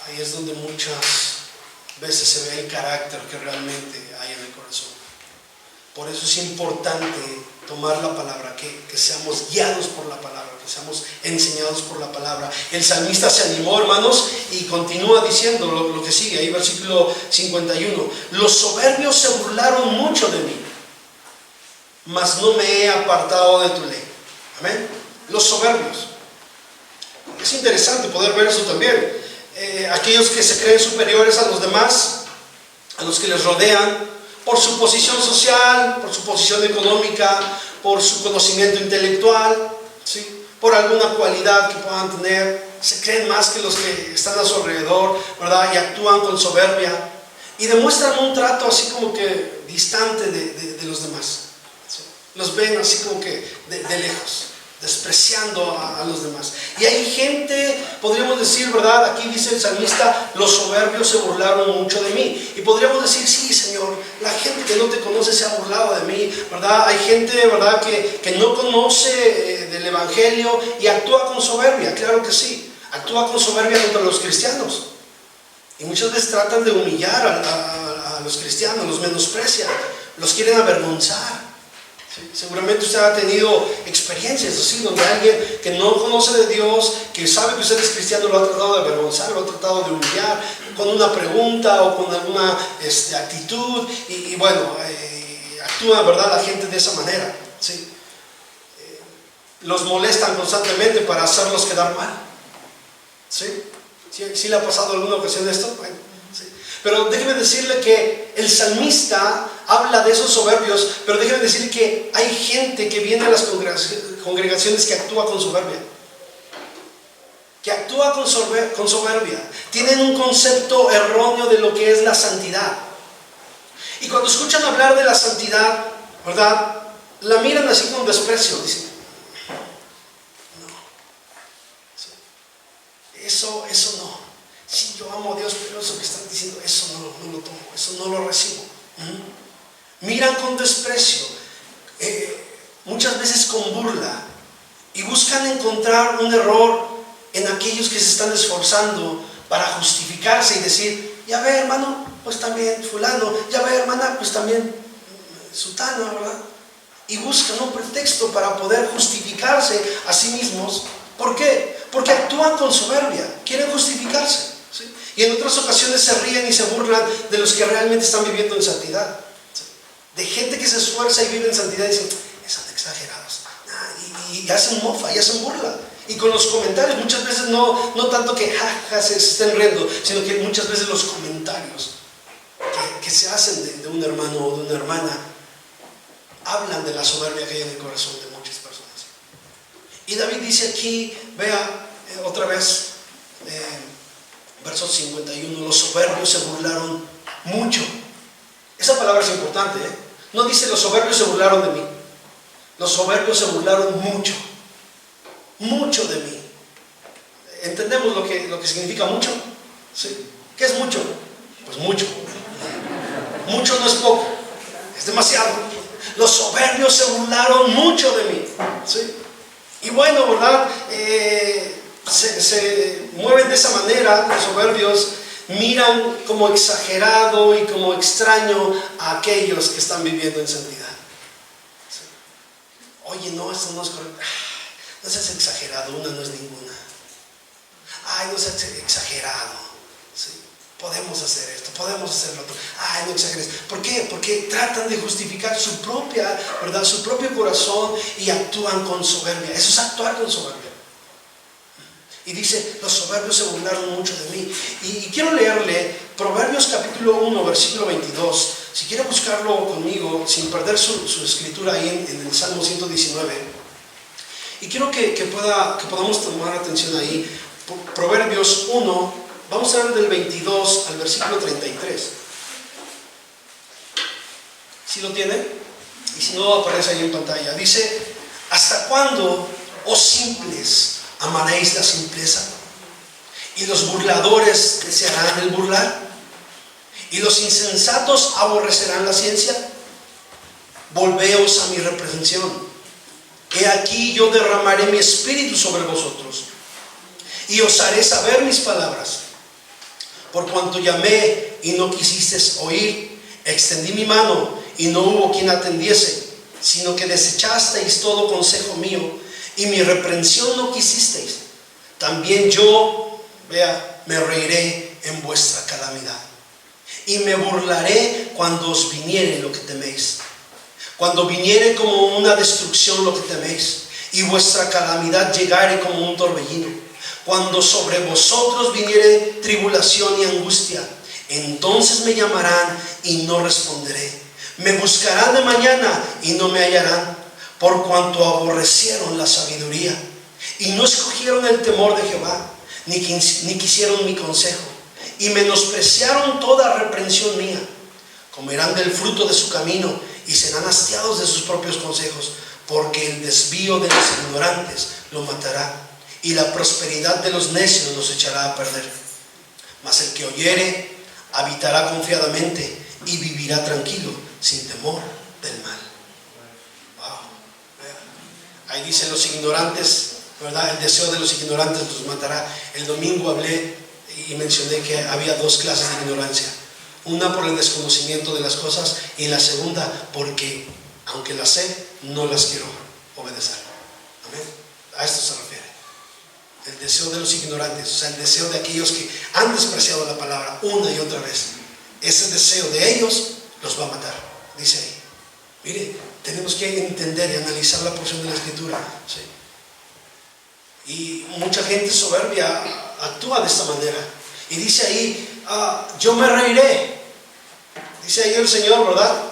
ahí es donde muchas veces se ve el carácter que realmente hay en el corazón. Por eso es importante tomar la palabra, que seamos guiados por la palabra, que seamos enseñados por la palabra. El salmista se animó, hermanos, y continúa diciendo lo que sigue, ahí versículo 51. Los soberbios se burlaron mucho de mí, mas no me he apartado de tu ley. Amén. Los soberbios. Es interesante poder ver eso también. Aquellos que se creen superiores a los demás, a los que les rodean, por su posición social, por su posición económica, por su conocimiento intelectual, ¿sí?, por alguna cualidad que puedan tener, se creen más que los que están a su alrededor, ¿verdad?, y actúan con soberbia y demuestran un trato así como que distante de los demás. Los ven así como que de lejos, despreciando a los demás. Y hay gente, podríamos decir, ¿verdad? Aquí dice el salmista: los soberbios se burlaron mucho de mí. Y podríamos decir: sí, Señor, la gente que no te conoce se ha burlado de mí, ¿verdad? Hay gente, ¿verdad?, que no conoce del Evangelio y actúa con soberbia. Claro que sí, actúa con soberbia contra los cristianos. Y muchas veces tratan de humillar a los cristianos, los menosprecian, los quieren avergonzar. Sí, seguramente usted ha tenido experiencias así, donde alguien que no conoce de Dios, que sabe que usted es cristiano, lo ha tratado de avergonzar, lo ha tratado de humillar con una pregunta o con alguna actitud, y bueno, actúa, ¿verdad?, la gente de esa manera. ¿Sí? Los molestan constantemente para hacerlos quedar mal. ¿Sí? ¿Sí le ha pasado alguna ocasión esto? Bueno, sí. Pero déjeme decirle que el salmista habla de esos soberbios, pero déjeme decirle que hay gente que viene a las congregaciones que actúa con soberbia. Que actúa con soberbia. Tienen un concepto erróneo de lo que es la santidad. Y cuando escuchan hablar de la santidad, ¿verdad? La miran así con desprecio. Dicen, no. Eso no. Sí, yo amo a Dios, pero eso que están diciendo, eso no lo tomo, eso no lo recibo. Miran con desprecio, muchas veces con burla, y buscan encontrar un error en aquellos que se están esforzando para justificarse y decir, ya ve hermano, pues también fulano, ya ve hermana, pues también sutana, ¿verdad? Y buscan un pretexto para poder justificarse a sí mismos. ¿Por qué? Porque actúan con soberbia, quieren justificarse, ¿sí? Y en otras ocasiones se ríen y se burlan de los que realmente están viviendo en santidad, ¿sí? De gente que se esfuerza y vive en santidad y dicen, están exagerados, y hacen mofa y hacen burla. Y con los comentarios, muchas veces no tanto que se estén riendo, sino que muchas veces los comentarios que se hacen de un hermano o de una hermana hablan de la soberbia que hay en el corazón de muchas personas. Y David dice aquí, vea otra vez, verso 51, los soberbios se burlaron mucho. Esa palabra es importante, ¿eh? No dice los soberbios se burlaron de mí. Los soberbios se burlaron mucho. Mucho de mí. ¿Entendemos lo que significa mucho? ¿Sí? ¿Qué es mucho? Pues mucho. Mucho no es poco, es demasiado. Los soberbios se burlaron mucho de mí, ¿sí? Y bueno, ¿verdad? Se mueven de esa manera. Los soberbios miran como exagerado y como extraño a aquellos que están viviendo en santidad, ¿sí? Oye, no, esto no es correcto. No seas exagerado, una no es ninguna. Ay, no seas exagerado, ¿sí? Podemos hacer esto, podemos hacer lo otro. Ay, no exageres. ¿Por qué? Porque tratan de justificar su propia, ¿verdad? Su propio corazón y actúan con soberbia. Eso es actuar con soberbia. Y dice, los soberbios se burlaron mucho de mí. Y quiero leerle Proverbios capítulo 1, versículo 22. Si quiere buscarlo conmigo, sin perder su escritura ahí en el Salmo 119. Y quiero que podamos tomar atención ahí. Proverbios 1, vamos a ver del 22 al versículo 33. ¿Sí lo tiene? Y si no, aparece ahí en pantalla. Dice, ¿hasta cuándo, oh simples, amaréis la simpleza? Y los burladores desearán el burlar. Y los insensatos aborrecerán la ciencia. Volveos a mi reprensión. He aquí yo derramaré mi espíritu sobre vosotros, y os haré saber mis palabras. Por cuanto llamé y no quisisteis oír, extendí mi mano y no hubo quien atendiese, sino que desechasteis todo consejo mío, y mi reprensión no quisisteis. También yo, me reiré en vuestra calamidad, y me burlaré cuando os viniere lo que teméis. Cuando viniere como una destrucción lo que teméis, y vuestra calamidad llegare como un torbellino. Cuando sobre vosotros viniere tribulación y angustia, entonces me llamarán y no responderé. Me buscarán de mañana y no me hallarán, por cuanto aborrecieron la sabiduría y no escogieron el temor de Jehová, ni quisieron mi consejo, y menospreciaron toda reprensión mía. Comerán del fruto de su camino y serán hastiados de sus propios consejos, porque el desvío de los ignorantes lo matará, y la prosperidad de los necios los echará a perder. Mas el que oyere habitará confiadamente y vivirá tranquilo, sin temor del mal. Wow. Ahí dice los ignorantes, ¿verdad? El deseo de los ignorantes los matará. El domingo hablé y mencioné que había dos clases de ignorancia. Una por el desconocimiento de las cosas, y la segunda porque, aunque las sé, no las quiero obedecer. Amén. A esto se refiere. El deseo de los ignorantes, o sea, el deseo de aquellos que han despreciado la palabra una y otra vez. Ese deseo de ellos los va a matar, dice ahí. Mire, tenemos que entender y analizar la porción de la Escritura, ¿sí? Y mucha gente soberbia actúa de esta manera. Y dice ahí, yo me reiré. Dice ahí el Señor, ¿verdad?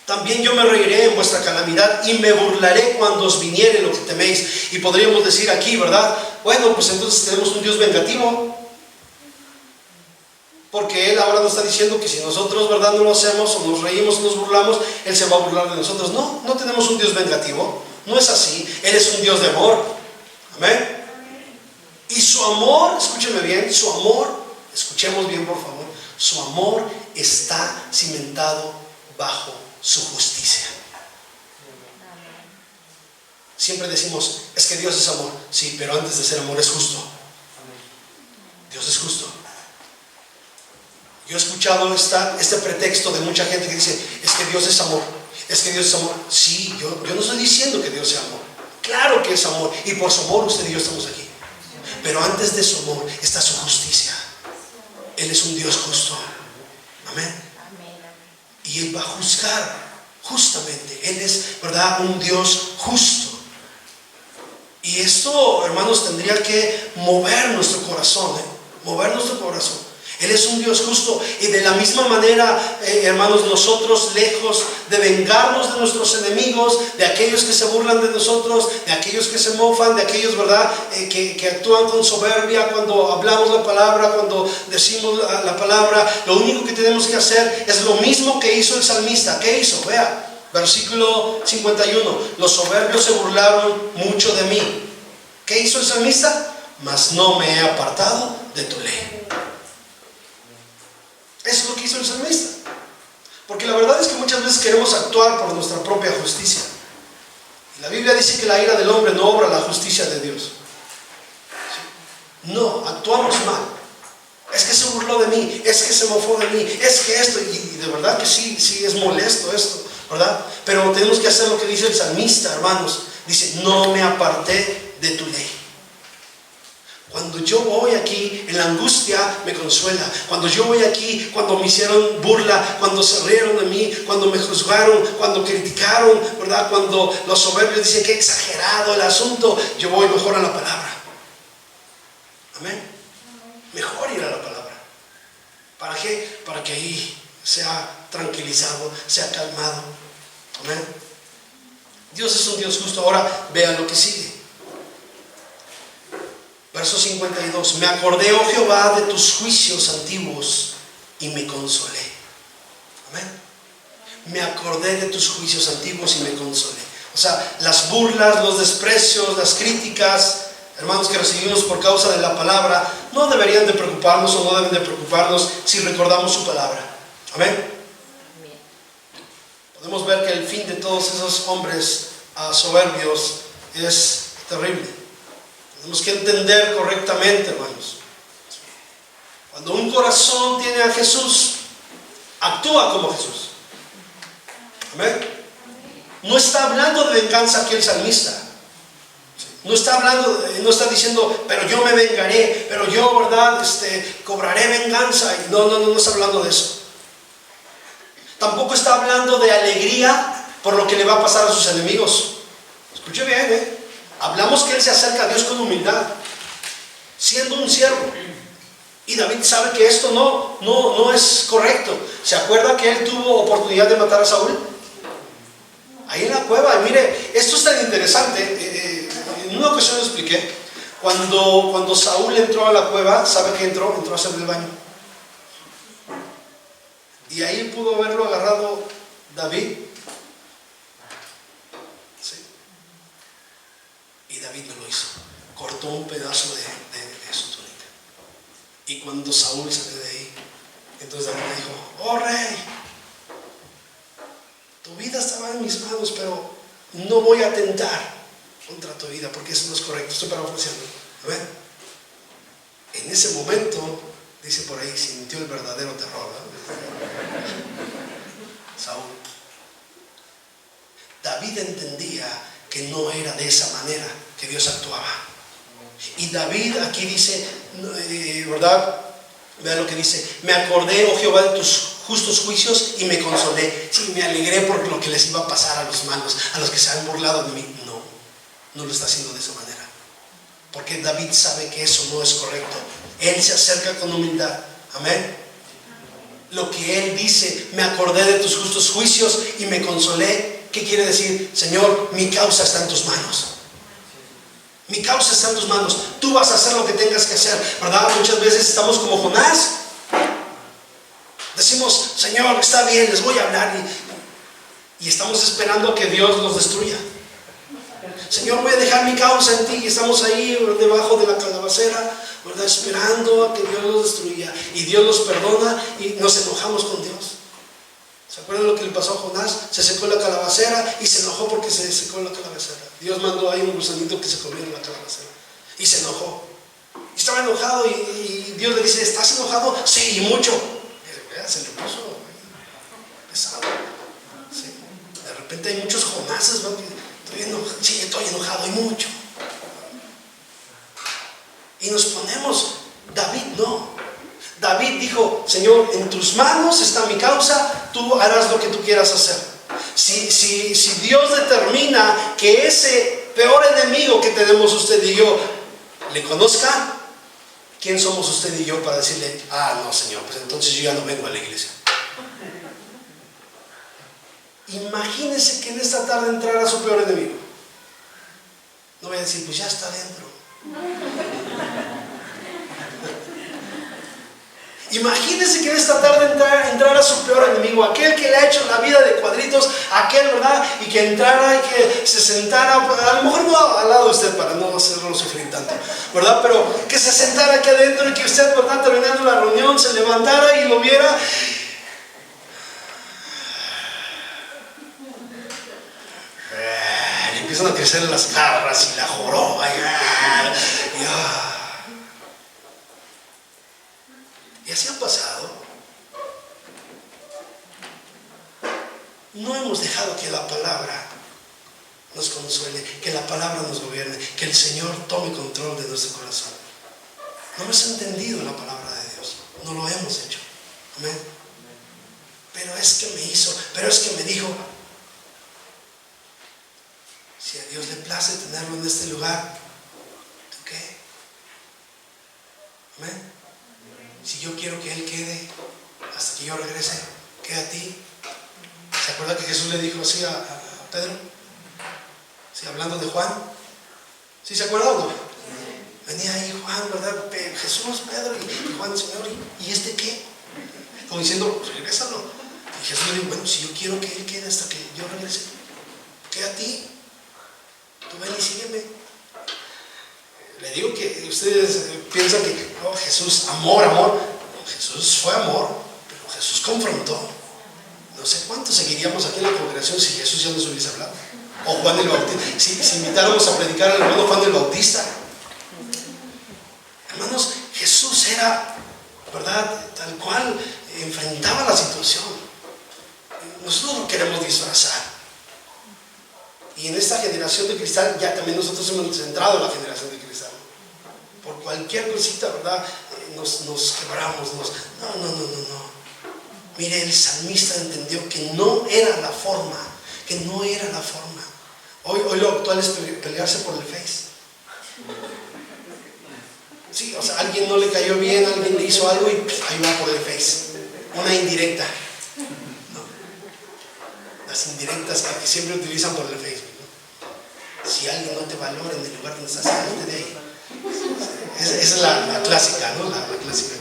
También yo me reiré en vuestra calamidad y me burlaré cuando os viniere lo que teméis. Y podríamos decir aquí, ¿verdad? Bueno, pues entonces tenemos un Dios vengativo. Porque Él ahora nos está diciendo que si nosotros, ¿verdad?, no lo hacemos, o nos reímos o nos burlamos, Él se va a burlar de nosotros. No, no tenemos un Dios vengativo. No es así. Él es un Dios de amor. Amén. Y su amor, escúcheme bien, su amor, escuchemos bien por favor, su amor está cimentado bajo su justicia. Siempre decimos, es que Dios es amor. Sí, pero antes de ser amor es justo. Dios es justo. Yo he escuchado este pretexto de mucha gente que dice, es que Dios es amor. Es que Dios es amor. Sí, yo no estoy diciendo que Dios sea amor. Claro que es amor. Y por su amor usted y yo estamos aquí. Pero antes de su amor está su justicia. Él es un Dios justo. Amén. Y Él va a juzgar justamente. Él es, ¿verdad?, un Dios justo. Y esto, hermanos, tendría que mover nuestro corazón. Mover nuestro corazón. Él es un Dios justo. Y de la misma manera, hermanos, nosotros, lejos de vengarnos de nuestros enemigos, de aquellos que se burlan de nosotros, de aquellos que se mofan, de aquellos, ¿verdad?, que actúan con soberbia cuando hablamos la palabra, cuando decimos la palabra, lo único que tenemos que hacer es lo mismo que hizo el salmista. ¿Qué hizo? Vea, versículo 51. Los soberbios se burlaron mucho de mí. ¿Qué hizo el salmista? Mas no me he apartado de tu ley. Eso es lo que hizo el salmista. Porque la verdad es que muchas veces queremos actuar por nuestra propia justicia. Y la Biblia dice que la ira del hombre no obra la justicia de Dios. No, actuamos mal. Es que se burló de mí, es que se mofó de mí, es que esto, y de verdad que sí es molesto esto, ¿verdad? Pero tenemos que hacer lo que dice el salmista, hermanos. Dice, no me aparté de tu ley. Cuando yo voy aquí en la angustia, me consuela. Cuando yo voy aquí, cuando me hicieron burla, cuando se rieron de mí, cuando me juzgaron, cuando criticaron, ¿verdad?, cuando los soberbios dicen que exagerado el asunto, yo voy mejor a la palabra. Amén. Mejor ir a la palabra. ¿Para qué? Para que ahí sea tranquilizado, sea calmado. Amén. Dios es un Dios justo. Ahora vean lo que sigue. Verso 52. Me acordé, oh Jehová, de tus juicios antiguos y me consolé. Amén. Me acordé de tus juicios antiguos y me consolé. O sea, las burlas, los desprecios, las críticas, hermanos, que recibimos por causa de la palabra, no deberían de preocuparnos o no deben de preocuparnos si recordamos su palabra. Amén. Podemos ver que el fin de todos esos hombres soberbios es terrible. Tenemos que entender correctamente, hermanos. Cuando un corazón tiene a Jesús, actúa como Jesús. Amén. No está hablando de venganza aquí el salmista. No está hablando, no está diciendo, pero yo me vengaré, pero yo, ¿verdad?, cobraré venganza. No está hablando de eso. Tampoco está hablando de alegría por lo que le va a pasar a sus enemigos. Escuche bien, Hablamos que él se acerca a Dios con humildad, siendo un siervo. Y David sabe que esto no es correcto. ¿Se acuerda que él tuvo oportunidad de matar a Saúl? Ahí en la cueva. Y mire, esto es tan interesante. En una ocasión lo expliqué. Cuando Saúl entró a la cueva, ¿sabe qué entró? Entró a hacer el baño. Y ahí pudo haberlo agarrado David. Y David no lo hizo. Cortó un pedazo de su túnica. Y cuando Saúl salió de ahí, entonces David le dijo, oh rey, tu vida estaba en mis manos, pero no voy a atentar contra tu vida, porque eso no es correcto. Estoy parafraseando. ¿Ven? En ese momento, dice por ahí, sintió el verdadero terror, Saúl. David entendía que no era de esa manera que Dios actuaba. Y David aquí dice, ¿verdad? Vean lo que dice: me acordé, oh Jehová, de tus justos juicios y me consolé. Sí, me alegré por lo que les iba a pasar a los malos, a los que se han burlado de mí. No lo está haciendo de esa manera. porque David sabe que eso no es correcto. Él se acerca con humildad. Amén. Lo que él dice: me acordé de tus justos juicios y me consolé. ¿Qué quiere decir? Señor, mi causa está en tus manos. Mi causa está en tus manos. Tú vas a hacer lo que tengas que hacer, ¿verdad? Muchas veces estamos como Jonás. Decimos: Señor, está bien, les voy a hablar, y estamos esperando a que Dios los destruya. Señor, voy a dejar mi causa en ti, y estamos ahí debajo de la calabacera, ¿verdad? Esperando a que Dios los destruya, y Dios los perdona y nos enojamos con Dios. ¿Se acuerdan lo que le pasó a Jonás? Se secó la calabacera y se enojó porque se secó la calabacera. Dios mandó ahí un gusanito que se comió en la calabacera y se enojó. Y estaba enojado, y Dios le dice: ¿estás enojado? Sí, y mucho. Y se le puso pesado. Sí. De repente hay muchos Jonases, ¿no? Sí, estoy enojado y mucho. Y nos ponemos. David no. David dijo: Señor, en tus manos está mi causa, tú harás lo que tú quieras hacer. Si Dios determina que ese peor enemigo que tenemos usted y yo le conozca, ¿quién somos usted y yo para decirle: ah, no, Señor, pues entonces yo ya no vengo a la iglesia? Imagínese que en esta tarde entrara su peor enemigo. No voy a decir: pues ya está dentro. Imagínese que en esta tarde entrara su peor enemigo, aquel que le ha hecho la vida de cuadritos, aquel, ¿verdad? Y que entrara y que se sentara, a lo mejor no al lado de usted para no hacerlo sufrir tanto, ¿verdad? Pero que se sentara aquí adentro y que usted, ¿verdad?, terminando la reunión, se levantara y lo viera. Le empiezan a crecer las garras y la joroba y así ha pasado. No hemos dejado que la palabra nos consuele, que la palabra nos gobierne, que el Señor tome control de nuestro corazón. No hemos entendido la palabra de Dios, no lo hemos hecho. Amén. Pero es que me hizo, pero es que me dijo. Si a Dios le place tenerlo en este lugar, ¿tú qué? Amén. Si yo quiero que Él quede hasta que yo regrese, queda a ti. ¿Se acuerda que Jesús le dijo así a Pedro? ¿Sí, hablando de Juan? ¿Sí se acuerda o no? Venía ahí Juan, ¿verdad? Jesús, Pedro y Juan: Señor, ¿y este qué? Como diciendo: pues regrésalo. Y Jesús le dijo: bueno, si yo quiero que Él quede hasta que yo regrese, queda a ti. Tú ven y sígueme. Le digo que ustedes piensan que oh, Jesús, amor. No, Jesús fue amor, pero Jesús confrontó. No sé cuántos seguiríamos aquí en la congregación si Jesús ya nos hubiese hablado. O Juan el Bautista, si invitáramos a predicar al hermano Juan el Bautista. Hermanos, Jesús era, ¿verdad?, tal cual enfrentaba la situación. Nosotros lo queremos disfrazar. Y en esta generación de cristal, ya también nosotros hemos entrado en la generación de cristal. Por cualquier cosita, ¿verdad?, nos quebramos. No. Mire, el salmista entendió que no era la forma. Hoy lo actual es pelearse por el Face. Sí, o sea, alguien no le cayó bien, alguien le hizo algo y pues, ahí va por el Face. Una indirecta. Las indirectas que siempre utilizan por el Facebook, ¿no? Si alguien no te valora en el lugar donde estás, salte de ahí. Esa es la clásica, ¿no? La clásica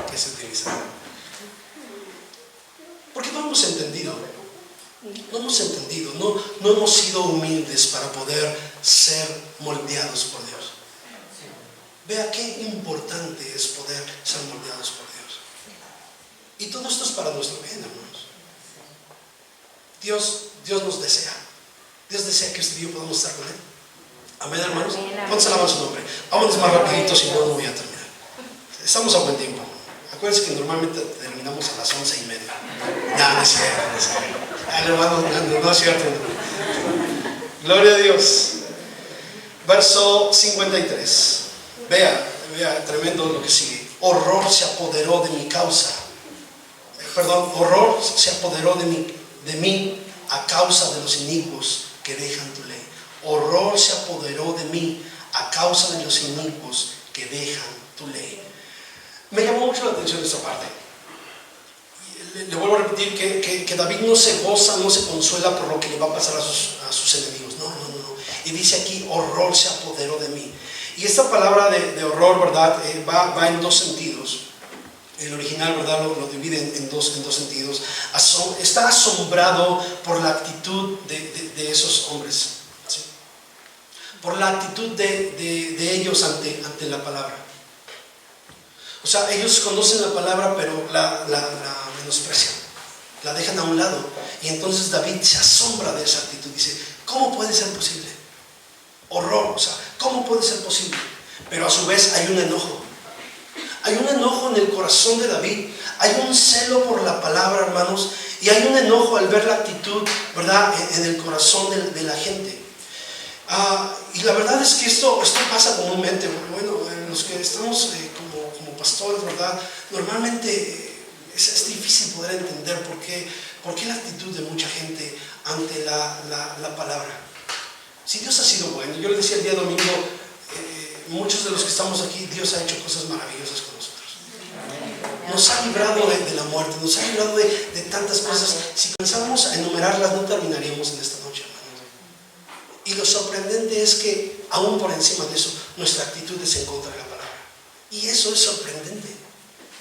que se utiliza. Porque no hemos entendido, no hemos sido humildes para poder ser moldeados por Dios. Vea qué importante es poder ser moldeados por Dios. Y todo esto es para nuestro bien, hermanos. Dios nos desea. Dios desea que usted y yo podamos estar con Él. Amén, hermanos. Pónganse la mano a su nombre. Vámonos más rapidito, si no voy a terminar. Estamos a buen tiempo. Acuérdense que normalmente terminamos a las 11:30. No es cierto. Hermano, no es cierto. Gloria a Dios. Verso 53. Vea, tremendo lo que sigue. Horror se apoderó de mi causa. Horror se apoderó de mí a causa de los inicuos que dejan tu ley. Horror se apoderó de mí a a causa de los inicuos que dejan tu ley. Me llamó mucho la atención esta parte. Le vuelvo a repetir que David no se goza, no se consuela por lo que le va a pasar a sus enemigos. No. Y dice aquí, horror se apoderó de mí. Y esta palabra de horror, ¿verdad? Va en dos sentidos. El original, ¿verdad? Lo divide en dos sentidos. Está asombrado por la actitud de esos hombres, ¿sí? Por la actitud de ellos ante la palabra. O sea, ellos conocen la palabra, pero la menosprecian, la dejan a un lado. Y entonces David se asombra de esa actitud. Dice, ¿cómo puede ser posible? Horror, o sea, ¿cómo puede ser posible? Pero a su vez hay un enojo. Hay un enojo en el corazón de David. Hay un celo por la palabra, hermanos. Y hay un enojo al ver la actitud, ¿verdad?, en el corazón de la gente. Y la verdad es que esto pasa comúnmente. Bueno, los que estamos como pastores, ¿verdad?, normalmente es difícil poder entender por qué la actitud de mucha gente ante la palabra. Si Dios ha sido bueno, yo le decía el día domingo, muchos de los que estamos aquí, Dios ha hecho cosas maravillosas con nosotros. Nos ha librado de la muerte, nos ha librado de tantas cosas. Si pensamos a enumerarlas, no terminaríamos en esta noche, hermanos. Y lo sorprendente es que, aún por encima de eso, nuestra actitud es en contra de la palabra. Y eso es sorprendente.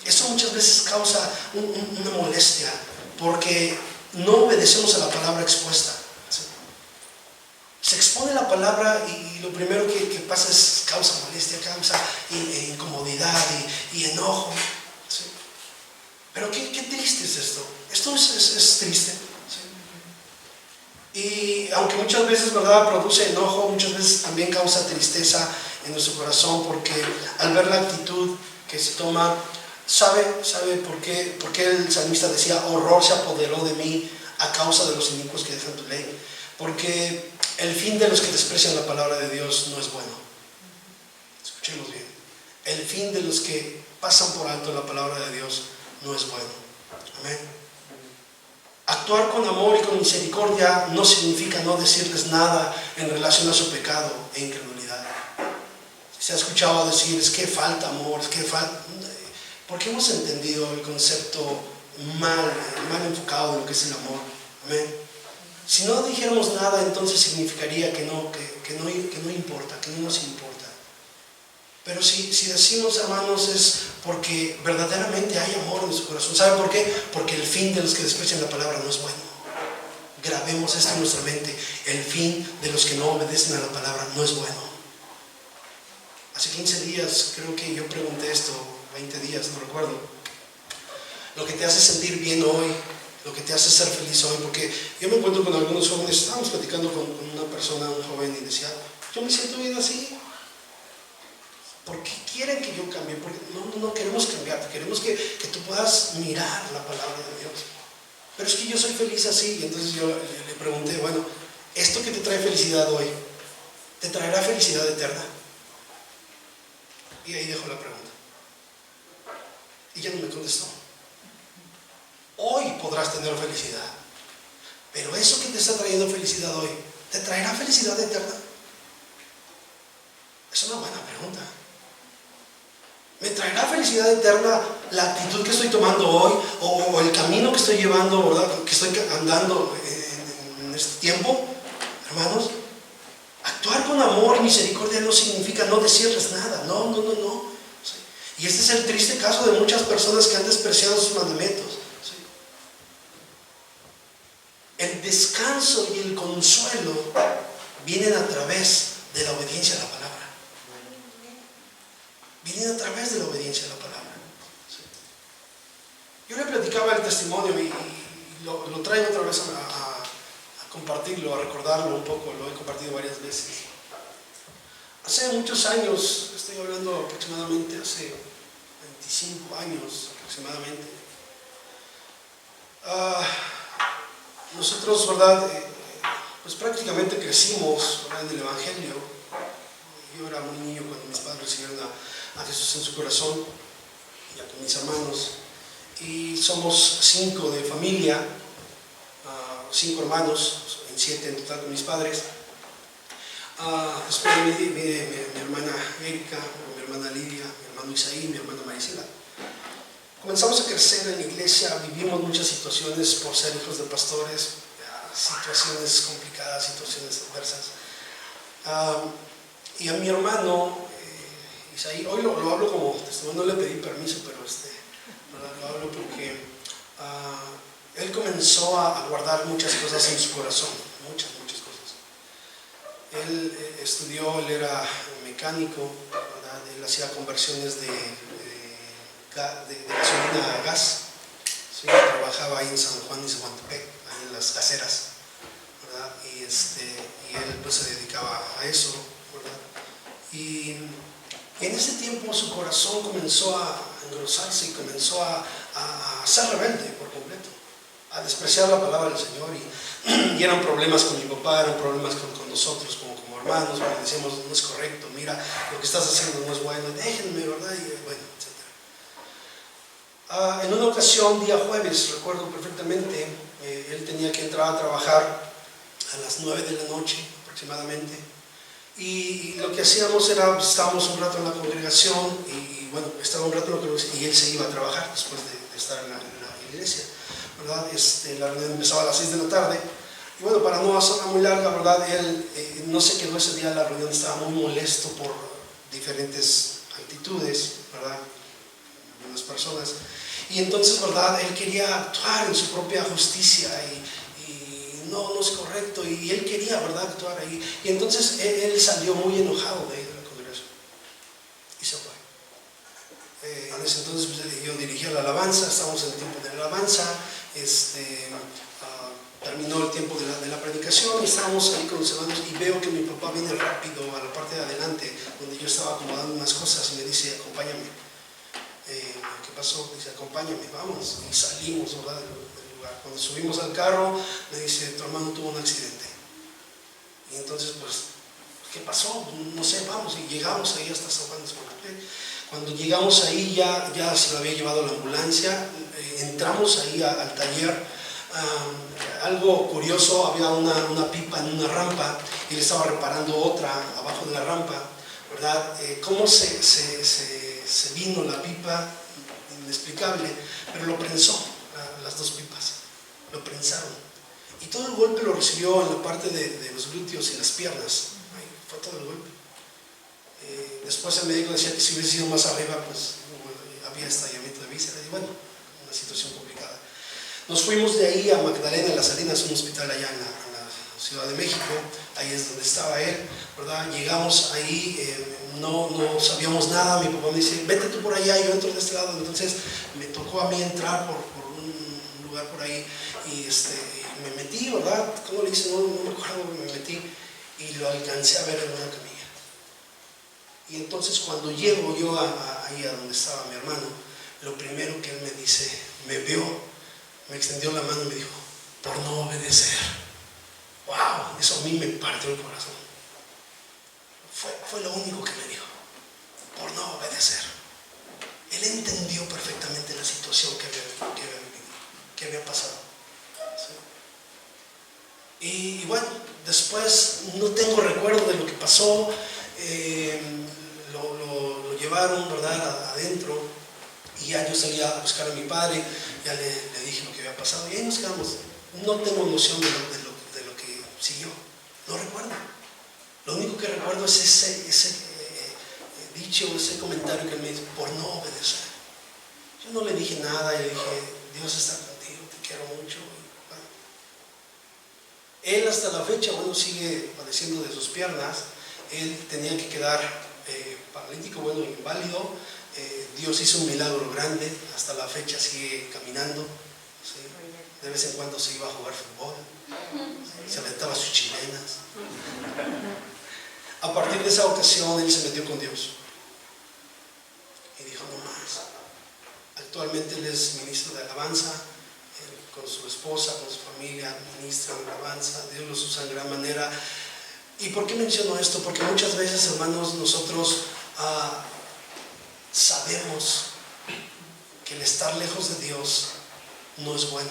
Eso muchas veces causa una molestia, porque no obedecemos a la palabra expuesta. Se expone la palabra y lo primero que pasa es causa molestia, causa incomodidad y enojo, ¿sí? Pero qué triste es esto. Esto es triste, ¿sí? Y aunque muchas veces, ¿verdad?, produce enojo, muchas veces también causa tristeza en nuestro corazón, porque al ver la actitud que se toma, ¿sabe por qué el salmista decía, horror se apoderó de mí a causa de los inicuos que dejan tu ley? Porque el fin de los que desprecian la palabra de Dios no es bueno. Escuchemos bien. El fin de los que pasan por alto la palabra de Dios no es bueno. Amén. Actuar con amor y con misericordia no significa no decirles nada en relación a su pecado e incredulidad. Se ha escuchado decir, es que falta amor, es que falta... Porque hemos entendido el concepto mal enfocado de lo que es el amor. Amén. Si no dijéramos nada, entonces significaría que no importa, que no nos importa. Pero si decimos, hermanos, es porque verdaderamente hay amor en su corazón. ¿Sabe por qué? Porque el fin de los que desprecian la palabra no es bueno. Grabemos esto en nuestra mente. El fin de los que no obedecen a la palabra no es bueno. Hace 15 días creo que yo pregunté esto, 20 días, no recuerdo. Lo que te hace sentir bien hoy, lo que te hace ser feliz hoy, porque yo me encuentro con algunos jóvenes, estábamos platicando con una persona, un joven, y decía, yo me siento bien así. ¿Por qué quieren que yo cambie? Porque no queremos cambiarte, queremos que tú puedas mirar la palabra de Dios. Pero es que yo soy feliz así. Y entonces yo le pregunté, bueno, ¿esto que te trae felicidad hoy, te traerá felicidad eterna? Y ahí dejó la pregunta. Y ya no me contestó. Hoy podrás tener felicidad, pero eso que te está trayendo felicidad hoy, ¿te traerá felicidad eterna? Es una buena pregunta. ¿Me traerá felicidad eterna la actitud que estoy tomando hoy o el camino que estoy llevando, ¿verdad?, que estoy andando en este tiempo? Hermanos, actuar con amor y misericordia no significa no decirles nada. No. ¿Sí? Y este es el triste caso de muchas personas que han despreciado sus mandamientos. El descanso y el consuelo vienen a través de la obediencia a la palabra. Vienen a través de la obediencia a la palabra. ¿Sí? Yo le platicaba el testimonio y lo traigo otra vez a compartirlo, a recordarlo un poco. Lo he compartido varias veces. Hace muchos años, estoy hablando aproximadamente hace 25 años aproximadamente, nosotros, ¿verdad?, pues prácticamente crecimos, ¿verdad?, en el Evangelio. Yo era muy niño cuando mis padres recibieron a Jesús en su corazón, ya con mis hermanos. Y somos 5 de familia, 5 hermanos, en 7 en total con mis padres. Después de mí, mi hermana Erika, mi hermana Lidia, mi hermano Isaí, mi hermana Marisela. Comenzamos a crecer en la iglesia, vivimos muchas situaciones por ser hijos de pastores, situaciones complicadas, situaciones adversas. Y a mi hermano Isaí, hoy lo hablo como testimonio, no le pedí permiso, pero lo hablo porque él comenzó a guardar muchas cosas en su corazón, muchas cosas. Él estudió, él era mecánico, ¿verdad? Él hacía conversiones de gasolina a gas. Sí, trabajaba ahí en San Juan y Zaguantepec, ahí en las gaseras, ¿verdad? Y él pues se dedicaba a eso, ¿verdad? Y en ese tiempo su corazón comenzó a engrosarse y comenzó a ser rebelde por completo, a despreciar la palabra del Señor, y eran problemas con mi papá, eran problemas con nosotros como hermanos, porque decíamos, no es correcto, mira, lo que estás haciendo no es bueno, déjenme, ¿verdad? Y bueno, etc. En una ocasión, día jueves, recuerdo perfectamente, él tenía que entrar a trabajar a las 9 de la noche aproximadamente, y lo que hacíamos era, estábamos un rato en la congregación, y bueno, estaba un rato en la congregación, y él se iba a trabajar después de estar en la iglesia, ¿verdad? La reunión empezaba a las 6 de la tarde, y bueno, para no hacerla muy larga, ¿verdad? Él no se quedó ese día en la reunión, estaba muy molesto por diferentes actitudes, ¿verdad? De algunas personas, y entonces, ¿verdad? Él quería actuar en su propia justicia, no es correcto, y él quería, ¿verdad?, actuar ahí. Y entonces él salió muy enojado de ahí de la congregación y se fue. En ese entonces yo dirigía la alabanza, estábamos en el tiempo de la alabanza, terminó el tiempo de la predicación, y estábamos ahí con los hermanos, y veo que mi papá viene rápido a la parte de adelante, donde yo estaba acomodando unas cosas, y me dice, acompáñame. ¿Qué pasó? Dice, acompáñame, vamos. Y salimos, ¿verdad?, del lugar. Cuando subimos al carro, me dice, tu hermano tuvo un accidente. Y entonces, pues, ¿qué pasó? No sé, vamos. Y llegamos ahí hasta San Juan de Zaguantepec. Cuando llegamos ahí, ya se lo había llevado la ambulancia. Entramos ahí al taller. Algo curioso, había una pipa en una rampa, y él estaba reparando otra abajo de la rampa, ¿verdad? ¿Cómo se vino la pipa? Inexplicable, pero lo prensó, las dos pipas, lo prensaron, y todo el golpe lo recibió en la parte de los glúteos y las piernas. Ahí fue todo el golpe. Después el médico decía que si hubiese sido más arriba, pues había estallamiento de vísceras, y bueno, una situación complicada. Nos fuimos de ahí a Magdalena de las Salinas, un hospital allá en la Ciudad de México, ahí es donde estaba él, ¿verdad? Llegamos ahí, no sabíamos nada, mi papá me dice, vete tú por allá, yo entro de este lado. Entonces me tocó a mí entrar por un lugar por ahí, y me metí, ¿verdad? ¿Cómo le hice? No me acuerdo, me metí, y lo alcancé a ver en una camilla. Y entonces cuando llego yo ahí a donde estaba mi hermano, lo primero que él me dice, me vio, me extendió la mano y me dijo, por no obedecer. ¡Wow! Eso a mí me partió el corazón. Fue lo único que me dijo, por no obedecer. Él entendió perfectamente la situación que había vivido, que había pasado. ¿Sí? Y bueno, después no tengo recuerdo de lo que pasó. Lo llevaron, ¿verdad?, adentro, y ya yo salí a buscar a mi padre, ya le dije lo que había pasado, y ahí nos quedamos. No tengo noción de lo que siguió, no recuerdo. Lo único que recuerdo es ese dicho, ese comentario que él me dijo, por no obedecer. Yo no le dije nada, y le dije, Dios está contigo, te quiero mucho. Y bueno. Él hasta la fecha, bueno, sigue padeciendo de sus piernas. Él tenía que quedar paralítico, bueno, inválido. Dios hizo un milagro grande, hasta la fecha sigue caminando, ¿sí? De vez en cuando se iba a jugar fútbol, se aventaba sus chilenas. A partir de esa ocasión él se metió con Dios y dijo, no más. Actualmente él es ministro de alabanza, con su esposa, con su familia, ministra de alabanza. Dios los usa en gran manera. ¿Y por qué menciono esto? Porque muchas veces, hermanos, nosotros sabemos que el estar lejos de Dios no es bueno.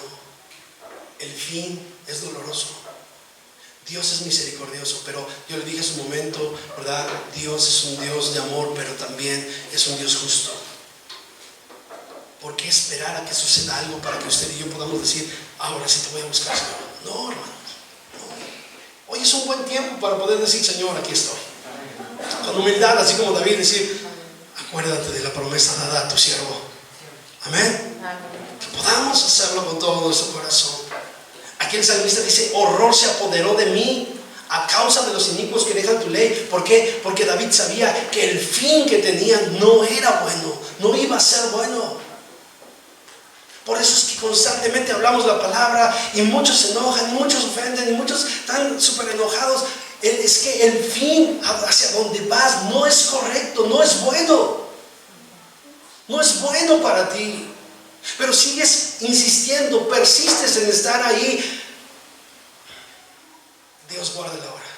El fin es doloroso. Dios es misericordioso, pero yo le dije en su momento, ¿verdad? Dios es un Dios de amor, pero también es un Dios justo. ¿Por qué esperar a que suceda algo para que usted y yo podamos decir, ahora sí te voy a buscar, Señor? No, hermanos, no. Hoy es un buen tiempo para poder decir, Señor, aquí estoy. Con humildad, así como David, decir, acuérdate de la promesa dada a tu siervo. Amén. Que podamos hacerlo con todo nuestro corazón. Aquí el salmista dice, horror se apoderó de mí a causa de los inicuos que dejan tu ley. ¿Por qué? Porque David sabía que el fin que tenían no era bueno, no iba a ser bueno. Por eso es que constantemente hablamos la palabra y muchos se enojan, y muchos ofenden, y muchos están súper enojados. Es que el fin hacia donde vas no es correcto, no es bueno. No es bueno para ti. Pero sigues insistiendo, persistes en estar ahí. Dios guarde la hora.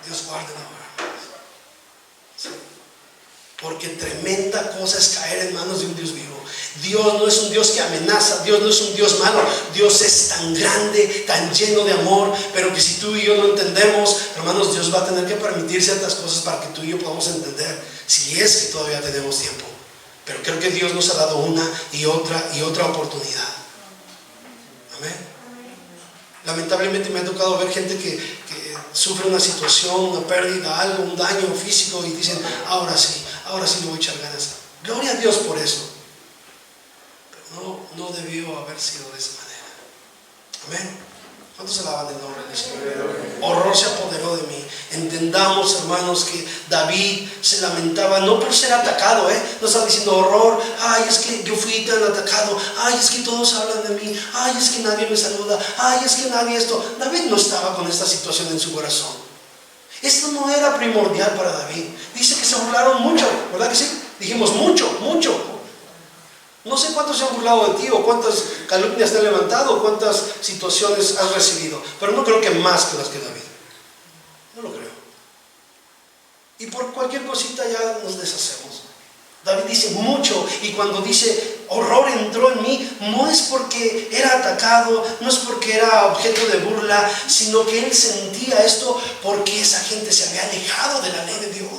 Dios guarde la hora. ¿Sí? Porque tremenda cosa es caer en manos de un Dios vivo. Dios no es un Dios que amenaza, Dios no es un Dios malo. Dios es tan grande, tan lleno de amor, pero que si tú y yo no entendemos, hermanos, Dios va a tener que permitir ciertas cosas para que tú y yo podamos entender, si es que todavía tenemos tiempo. Pero creo que Dios nos ha dado una y otra oportunidad. Amén. Lamentablemente me ha tocado ver gente que sufre una situación, una pérdida, algo, un daño físico, y dicen, ahora sí le voy a echar ganas. Gloria a Dios por eso. Pero no debió haber sido de esa manera. Amén. ¿Cuántos alaban el nombre del Señor? Horror se apoderó de mí. Entendamos, hermanos, que David se lamentaba no por ser atacado, no estaba diciendo horror, ay, es que yo fui tan atacado, ay, es que todos hablan de mí, ay, es que nadie me saluda, ay, es que nadie esto. David no estaba con esta situación en su corazón. Esto no era primordial para David. Dice que se burlaron mucho, ¿verdad que sí? Dijimos mucho. No sé cuántos se han burlado de ti, o cuántas calumnias te han levantado, o cuántas situaciones has recibido, pero no creo que más que las que David. No lo creo. Y por cualquier cosita ya nos deshacemos. David dice mucho, y cuando dice horror entró en mí, no es porque era atacado, no es porque era objeto de burla, sino que él sentía esto porque esa gente se había alejado de la ley de Dios.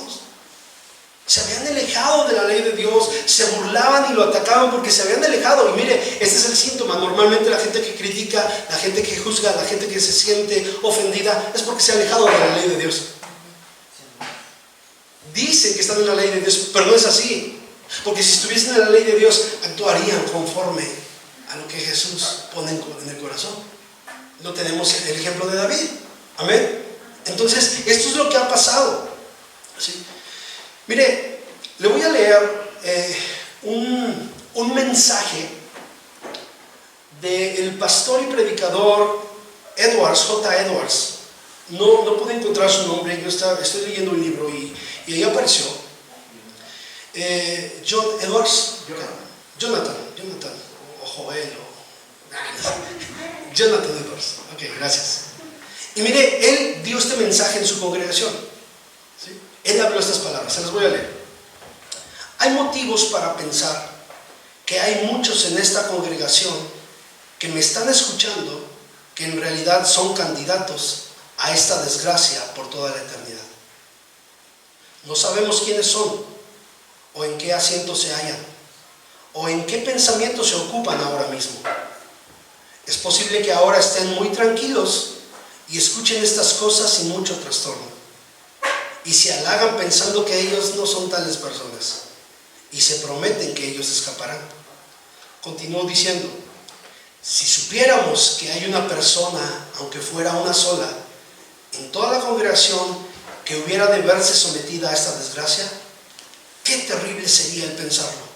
Se habían alejado de la ley de Dios, se burlaban y lo atacaban porque se habían alejado. Y mire, este es el síntoma. Normalmente la gente que critica, la gente que juzga, la gente que se siente ofendida, es porque se ha alejado de la ley de Dios. Dicen que están en la ley de Dios, pero no es así. Porque si estuviesen en la ley de Dios, actuarían conforme a lo que Jesús pone en el corazón. Lo tenemos en el ejemplo de David. Amén. Entonces, esto es lo que ha pasado. ¿Sí? Mire, le voy a leer un mensaje del pastor y predicador J. Edwards. No pude encontrar su nombre, yo estoy leyendo un libro y ahí apareció. Jonathan o Joel Jonathan Edwards. Ok, gracias. Y mire, él dio este mensaje en su congregación. ¿Sí? Él habló estas palabras, se las voy a leer. Hay motivos para pensar que hay muchos en esta congregación que me están escuchando que en realidad son candidatos a esta desgracia por toda la eternidad. No sabemos quiénes son, o en qué asiento se hallan, o en qué pensamientos se ocupan ahora mismo. Es posible que ahora estén muy tranquilos y escuchen estas cosas sin mucho trastorno, y se halagan pensando que ellos no son tales personas, y se prometen que ellos escaparán. Continuó diciendo: si supiéramos que hay una persona, aunque fuera una sola, en toda la congregación que hubiera de verse sometida a esta desgracia, qué terrible sería el pensarlo.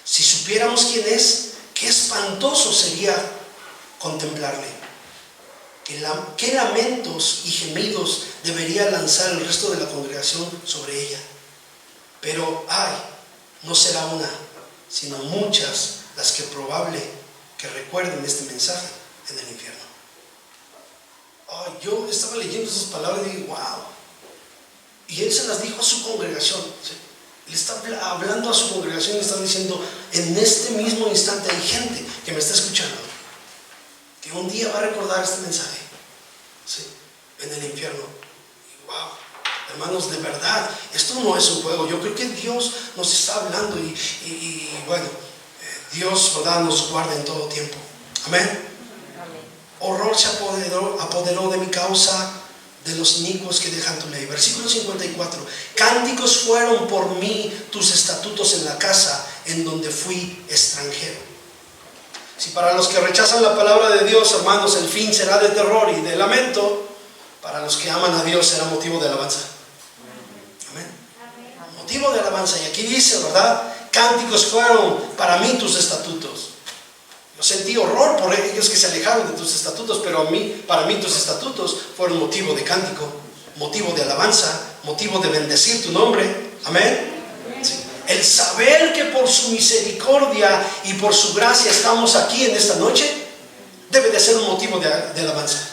Si supiéramos quién es, qué espantoso sería contemplarle. Qué lamentos y gemidos debería lanzar el resto de la congregación sobre ella. Pero no será una, sino muchas las que probable que recuerden este mensaje en el infierno. Yo estaba leyendo esas palabras y dije, wow. Y él se las dijo a su congregación. ¿Sí? Él está hablando a su congregación y está diciendo, en este mismo instante hay gente que me está escuchando. que un día va a recordar este mensaje, ¿sí?, en el infierno. Y wow, hermanos, de verdad, esto no es un juego. Yo creo que Dios nos está hablando y bueno, Dios, ¿verdad?, nos guarda en todo tiempo. Amén. Horror se apoderó de mi causa, de los inicuos que dejan tu ley. Versículo 54. Cánticos fueron por mí tus estatutos en la casa en donde fui extranjero. Si para los que rechazan la palabra de Dios, hermanos, el fin será de terror y de lamento, para los que aman a Dios será motivo de alabanza. Amén. Motivo de alabanza. Y aquí dice, ¿verdad? Cánticos fueron para mí tus estatutos. Yo sentí horror por ellos que se alejaron de tus estatutos, pero para mí tus estatutos fueron motivo de cántico, motivo de alabanza, motivo de bendecir tu nombre. Amén. Sí. El saber que por su misericordia y por su gracia estamos aquí en esta noche debe de ser un motivo de alabanza.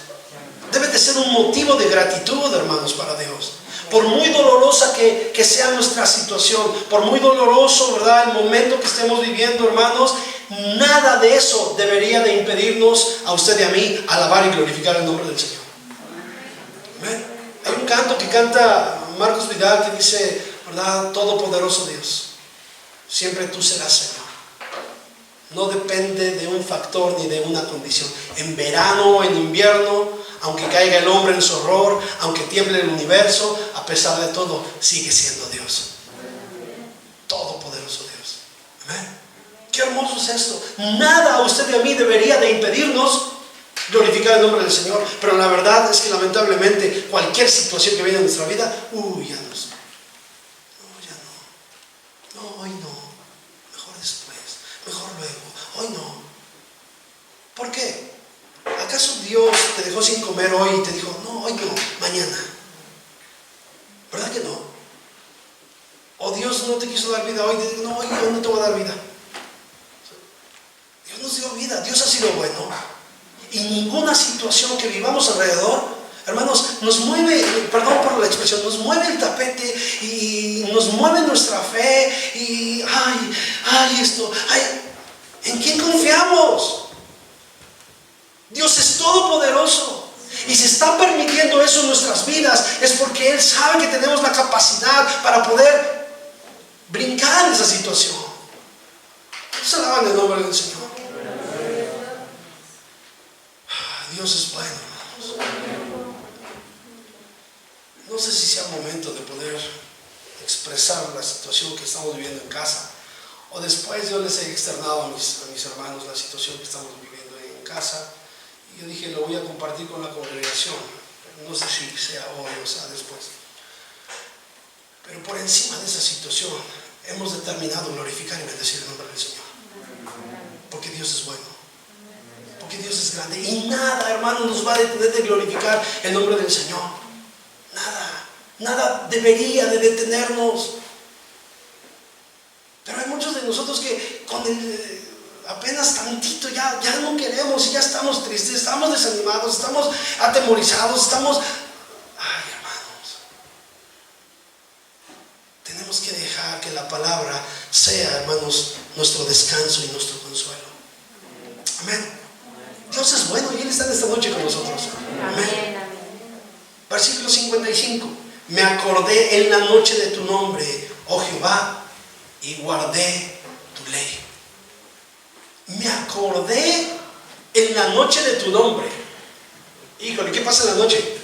Debe de ser un motivo de gratitud, hermanos, para Dios. Por muy dolorosa que sea nuestra situación, por muy doloroso, ¿verdad?, el momento que estemos viviendo, hermanos, nada de eso debería de impedirnos a usted y a mí alabar y glorificar el nombre del Señor. ¿Amén? Hay un canto que canta Marcos Vidal que dice, ¿verdad?, todopoderoso Dios, siempre tú serás Señor. No depende de un factor ni de una condición. En verano o en invierno, aunque caiga el hombre en su horror, aunque tiemble el universo, a pesar de todo, sigue siendo Dios. Todopoderoso Dios. Amén. Qué hermoso es esto. Nada a usted y a mí debería de impedirnos glorificar el nombre del Señor. Pero la verdad es que lamentablemente cualquier situación que viene en nuestra vida, ya no. No, hoy no. Mejor después. Mejor luego. Hoy no. ¿Por qué? ¿Acaso Dios te dejó sin comer hoy y te dijo, no, hoy no, mañana? ¿Verdad que no? ¿O Dios no te quiso dar vida hoy y te dijo, no, hoy no te voy a dar vida? Dios nos dio vida, Dios ha sido bueno. Y ninguna situación que vivamos alrededor, hermanos, nos mueve, perdón por la expresión, nos mueve el tapete y nos mueve nuestra fe y, ¿en quién confiamos? Dios es todopoderoso. Y si está permitiendo eso en nuestras vidas, es porque Él sabe que tenemos la capacidad para poder brincar en esa situación. ¿Cuántos alaban el nombre del Señor? Dios es bueno, hermanos. No sé si sea momento de poder expresar la situación que estamos viviendo en casa, o después yo les he externado a mis hermanos la situación que estamos viviendo en casa. Yo dije, lo voy a compartir con la congregación. No sé si sea hoy o sea después. Pero por encima de esa situación, hemos determinado glorificar y bendecir el nombre del Señor. Porque Dios es bueno. Porque Dios es grande. Y nada, hermano, nos va a detener de glorificar el nombre del Señor. Nada debería de detenernos. Pero hay muchos de nosotros que con apenas tantito ya no queremos y ya estamos tristes, estamos desanimados, estamos atemorizados, hermanos, tenemos que dejar que la palabra sea, hermanos, nuestro descanso y nuestro consuelo. Amén. Dios es bueno y Él está en esta noche con nosotros. Amén. Versículo 55. Me acordé en la noche de tu nombre, oh Jehová, y guardé tu ley. Me acordé en la noche de tu nombre. Híjole, ¿qué pasa en la noche?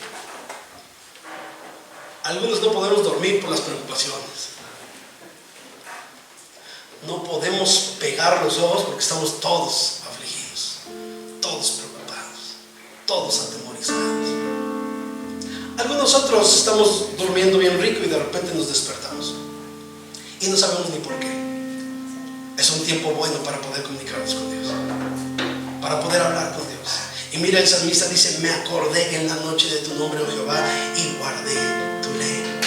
Algunos no podemos dormir por las preocupaciones. No podemos pegar los ojos porque estamos todos afligidos, todos preocupados, todos atemorizados. Algunos otros estamos durmiendo bien rico y de repente nos despertamos y no sabemos ni por qué. Es un tiempo bueno para poder comunicarnos con Dios, para poder hablar con Dios. Y mira, el salmista dice, me acordé en la noche de tu nombre, oh Jehová, y guardé tu ley.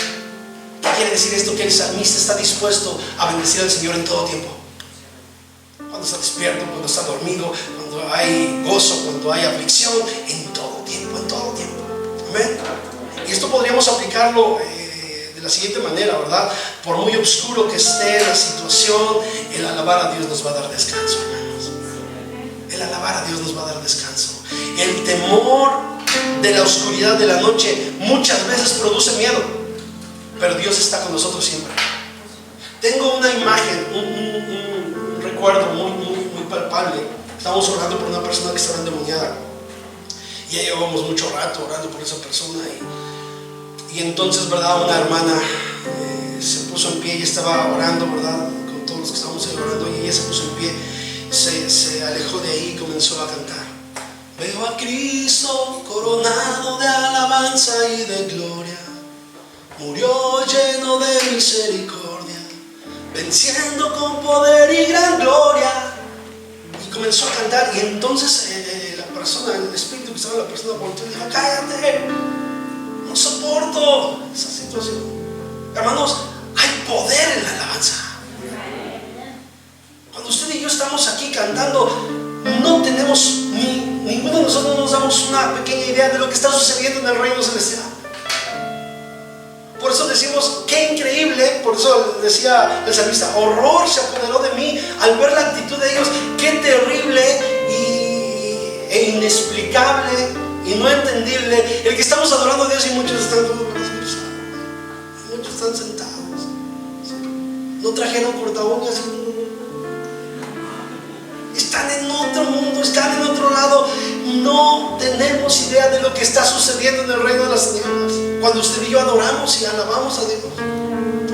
¿Qué quiere decir esto? Que el salmista está dispuesto a bendecir al Señor en todo tiempo. Cuando está despierto, cuando está dormido, cuando hay gozo, cuando hay aflicción, en todo tiempo, en todo tiempo. Amén. Y esto podríamos aplicarlo de la siguiente manera, ¿verdad? Por muy oscuro que esté la situación, el alabar a Dios nos va a dar descanso, hermanos. El alabar a Dios nos va a dar descanso. El temor de la oscuridad de la noche muchas veces produce miedo, pero Dios está con nosotros siempre. Tengo una imagen, un recuerdo muy palpable. Estábamos orando por una persona que estaba endemoniada. Y ya llevábamos mucho rato orando por esa persona. Y entonces, ¿verdad? Una hermana se puso en pie y estaba orando, ¿verdad? Con todos los que estábamos ahí orando. Y ella se puso en pie, se alejó de ahí y comenzó a cantar. Veo a Cristo coronado de alabanza y de gloria. Murió lleno de misericordia, venciendo con poder y gran gloria. Y comenzó a cantar. Y entonces la persona, el espíritu que estaba en la persona volteó y dijo: cállate, no soporto esa situación. Hermanos, hay poder en la alabanza. Cuando usted y yo estamos aquí cantando, no tenemos ninguno de nosotros nos damos una pequeña idea de lo que está sucediendo en el reino celestial. Por eso decimos, qué increíble. Por eso decía el salmista: horror se apoderó de mí al ver la actitud de ellos. Qué terrible e inexplicable y no entendible el que estamos adorando a Dios y muchos están todos brazos cruzados, muchos están sentados, no trajeron cortaúñas, están en otro mundo, están en otro lado. No tenemos idea de lo que está sucediendo en el reino de las tinieblas cuando usted y yo adoramos y alabamos a Dios.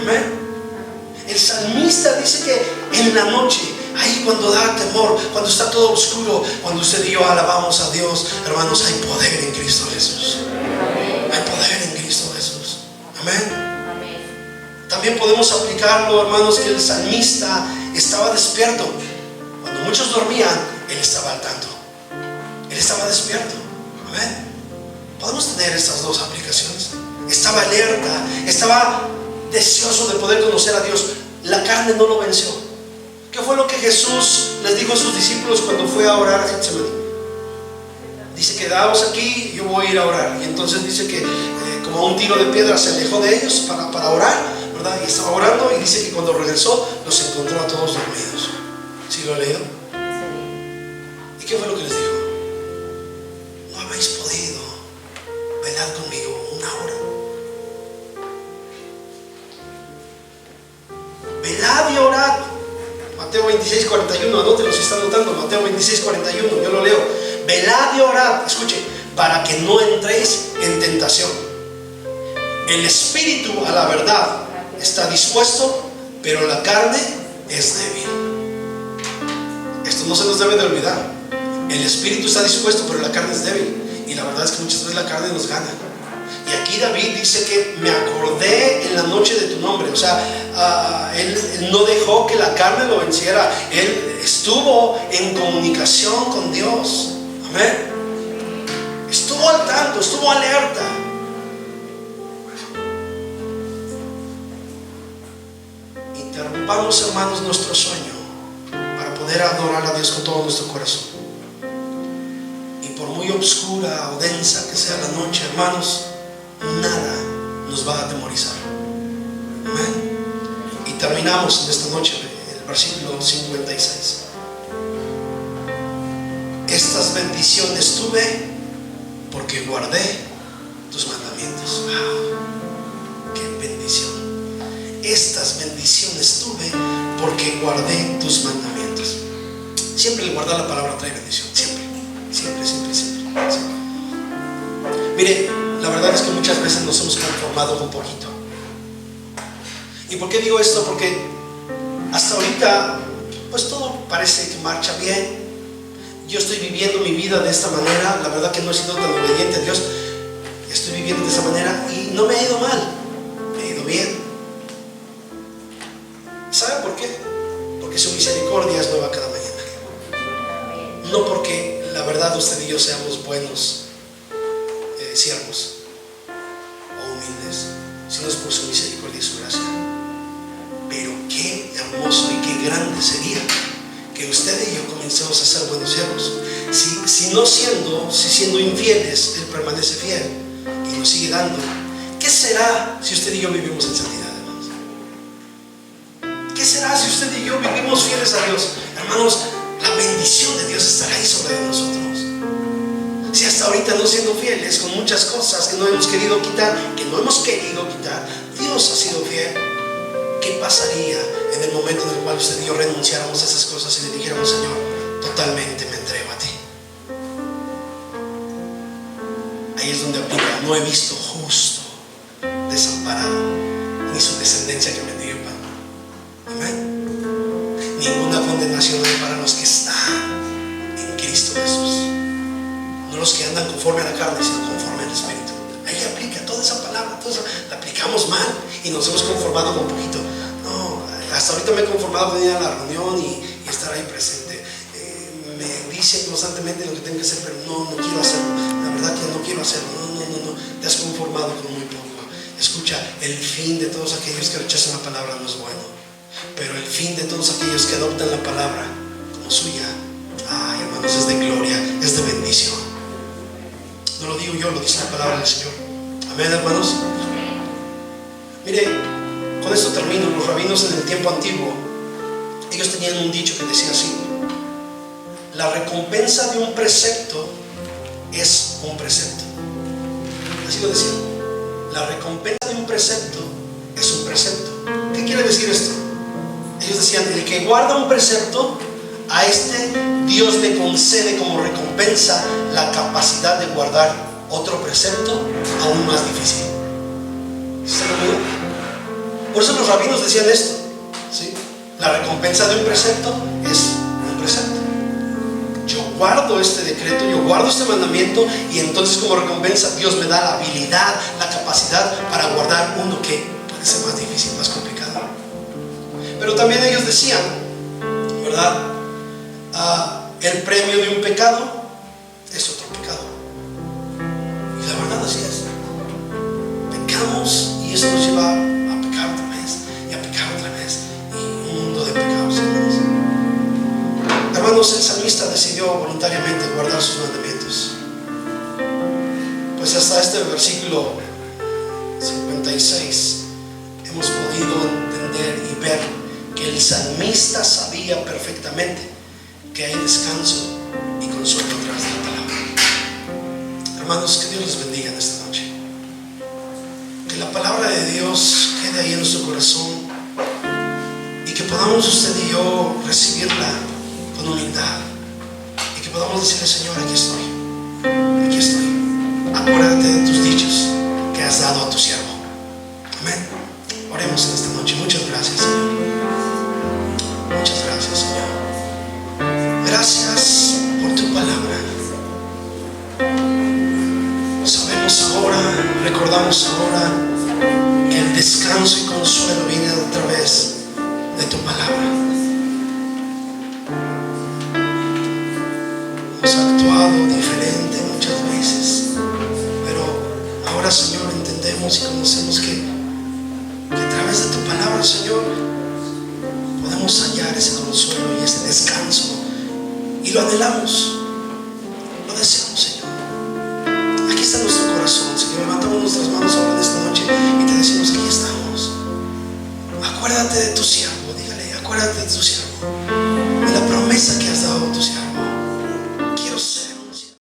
Amén. El salmista dice que en la noche, ahí cuando da temor, cuando está todo oscuro, cuando usted y yo alabamos a Dios, hermanos, hay poder en Cristo Jesús. Hay poder en Cristo Jesús. Amén. También podemos aplicarlo, hermanos, que el salmista estaba despierto. Cuando muchos dormían, él estaba al tanto. Él estaba despierto. Amén. Podemos tener estas dos aplicaciones. Estaba alerta, estaba deseoso de poder conocer a Dios. La carne no lo venció. ¿Qué fue lo que Jesús les dijo a sus discípulos cuando fue a orar a Getsemaní? Dice: quedaos aquí, yo voy a ir a orar. Y entonces dice que como un tiro de piedra se alejó de ellos para orar, ¿verdad? Y estaba orando, y dice que cuando regresó los encontró a todos dormidos. ¿Sí lo ha leído? ¿Y qué fue lo que les dijo? No habéis podido velar conmigo una hora. Velad y orad. Mateo 26:41, anótelo si está anotando. Mateo 26:41, yo lo leo. Velad y orad, escuche, para que no entréis en tentación. El espíritu, a la verdad, está dispuesto, pero la carne es débil. Esto no se nos debe de olvidar. El espíritu está dispuesto, pero la carne es débil. Y la verdad es que muchas veces la carne nos gana. Y aquí David dice que me acordé en la noche de tu nombre. O sea, él no dejó que la carne lo venciera. Él estuvo en comunicación con Dios. Amén. Estuvo al tanto, estuvo alerta. Interrumpamos, hermanos, nuestro sueño para poder adorar a Dios con todo nuestro corazón. Y por muy oscura o densa que sea la noche, hermanos, nada nos va a atemorizar. Amén. Y terminamos en esta noche el versículo 56. Estas bendiciones tuve porque guardé tus mandamientos. ¡Wow! ¡Qué bendición! Estas bendiciones tuve porque guardé tus mandamientos. Siempre el guardar la palabra trae bendición. Siempre. Mire, la verdad es que muchas veces nos hemos conformado con poquito. ¿Y por qué digo esto? Porque hasta ahorita pues todo parece que marcha bien. Yo estoy viviendo mi vida de esta manera. La verdad que no he sido tan obediente a Dios. Estoy viviendo de esa manera y no me ha ido mal, me ha ido bien. ¿Sabe por qué? Porque su misericordia es nueva cada mañana. No porque la verdad usted y yo seamos buenos siervos o humildes, sino es por su misericordia y su gracia. Pero qué hermoso y qué grande sería que usted y yo comencemos a ser buenos siervos. Si siendo infieles, Él permanece fiel y nos sigue dando. ¿Qué será si usted y yo vivimos en santidad, hermanos? ¿Qué será si usted y yo vivimos fieles a Dios? Hermanos, la bendición de Dios estará ahí sobre nosotros. hasta ahorita no siendo fieles con muchas cosas que no hemos querido quitar, Dios ha sido fiel. ¿Qué pasaría en el momento en el cual usted y yo renunciáramos a esas cosas y le dijéramos: Señor, totalmente me entrego a ti? Ahí es donde aplica: no he visto justo desamparado, ni su descendencia que mendigue pan. Amén. Ninguna condenación hay para los que están en Cristo Jesús. No los que andan conforme a la carne, sino conforme al Espíritu. Ahí aplica toda esa palabra. Toda esa, la aplicamos mal y nos hemos conformado con poquito. No, hasta ahorita me he conformado con ir a la reunión y estar ahí presente. Me dicen constantemente lo que tengo que hacer, pero no quiero hacerlo. La verdad que no quiero hacerlo. No. Te has conformado con muy poco. Escucha, el fin de todos aquellos que rechazan la palabra no es bueno, pero el fin de todos aquellos que adoptan la palabra como suya, ay, hermanos, es de gloria, es de bendición. No lo digo yo, lo dice la palabra del Señor. Amén, hermanos. Mire, con esto termino. Los rabinos en el tiempo antiguo, ellos tenían un dicho que decía así: la recompensa de un precepto es un precepto. Así lo decían. La recompensa de un precepto es un precepto. ¿Qué quiere decir esto? Ellos decían: el que guarda un precepto, a este Dios le concede como recompensa la capacidad de guardar otro precepto aún más difícil. ¿Está conmigo? Por eso los rabinos decían esto, ¿sí? La recompensa de un precepto es un precepto. Yo guardo este decreto, yo guardo este mandamiento, y entonces como recompensa Dios me da la habilidad, la capacidad para guardar uno que puede ser más difícil, más complicado. Pero también ellos decían, ¿verdad? El premio de un pecado es otro pecado. Y la verdad así es. Pecamos y eso nos lleva a pecar otra vez y a pecar otra vez, y un mundo de pecados, hermanos. Hermanos, el salmista decidió voluntariamente guardar sus mandamientos. Pues hasta este versículo 56 hemos podido entender y ver que el salmista sabía perfectamente que hay descanso y consuelo atrás de la palabra. Hermanos, que Dios les bendiga en esta noche. Que la palabra de Dios quede ahí en nuestro corazón, y que podamos usted y yo recibirla con humildad, y que podamos decirle: Señor, aquí estoy, acuérdate de tus dichos que has dado a tu siervo. Amén. Oremos en esta noche. Muchas gracias, Señor. Muchas gracias, Señor. Gracias por tu palabra. Sabemos ahora, recordamos ahora, que el descanso y consuelo viene a través de tu palabra. Hemos actuado diferente muchas veces, pero ahora, Señor, entendemos y conocemos que a través de tu palabra, Señor, podemos hallar ese consuelo y ese descanso, y lo anhelamos, lo deseamos, Señor. Aquí está nuestro corazón, Señor. Levantamos nuestras manos ahora en esta noche y te decimos: aquí estamos. Acuérdate de tu siervo. Dígale: acuérdate de tu siervo.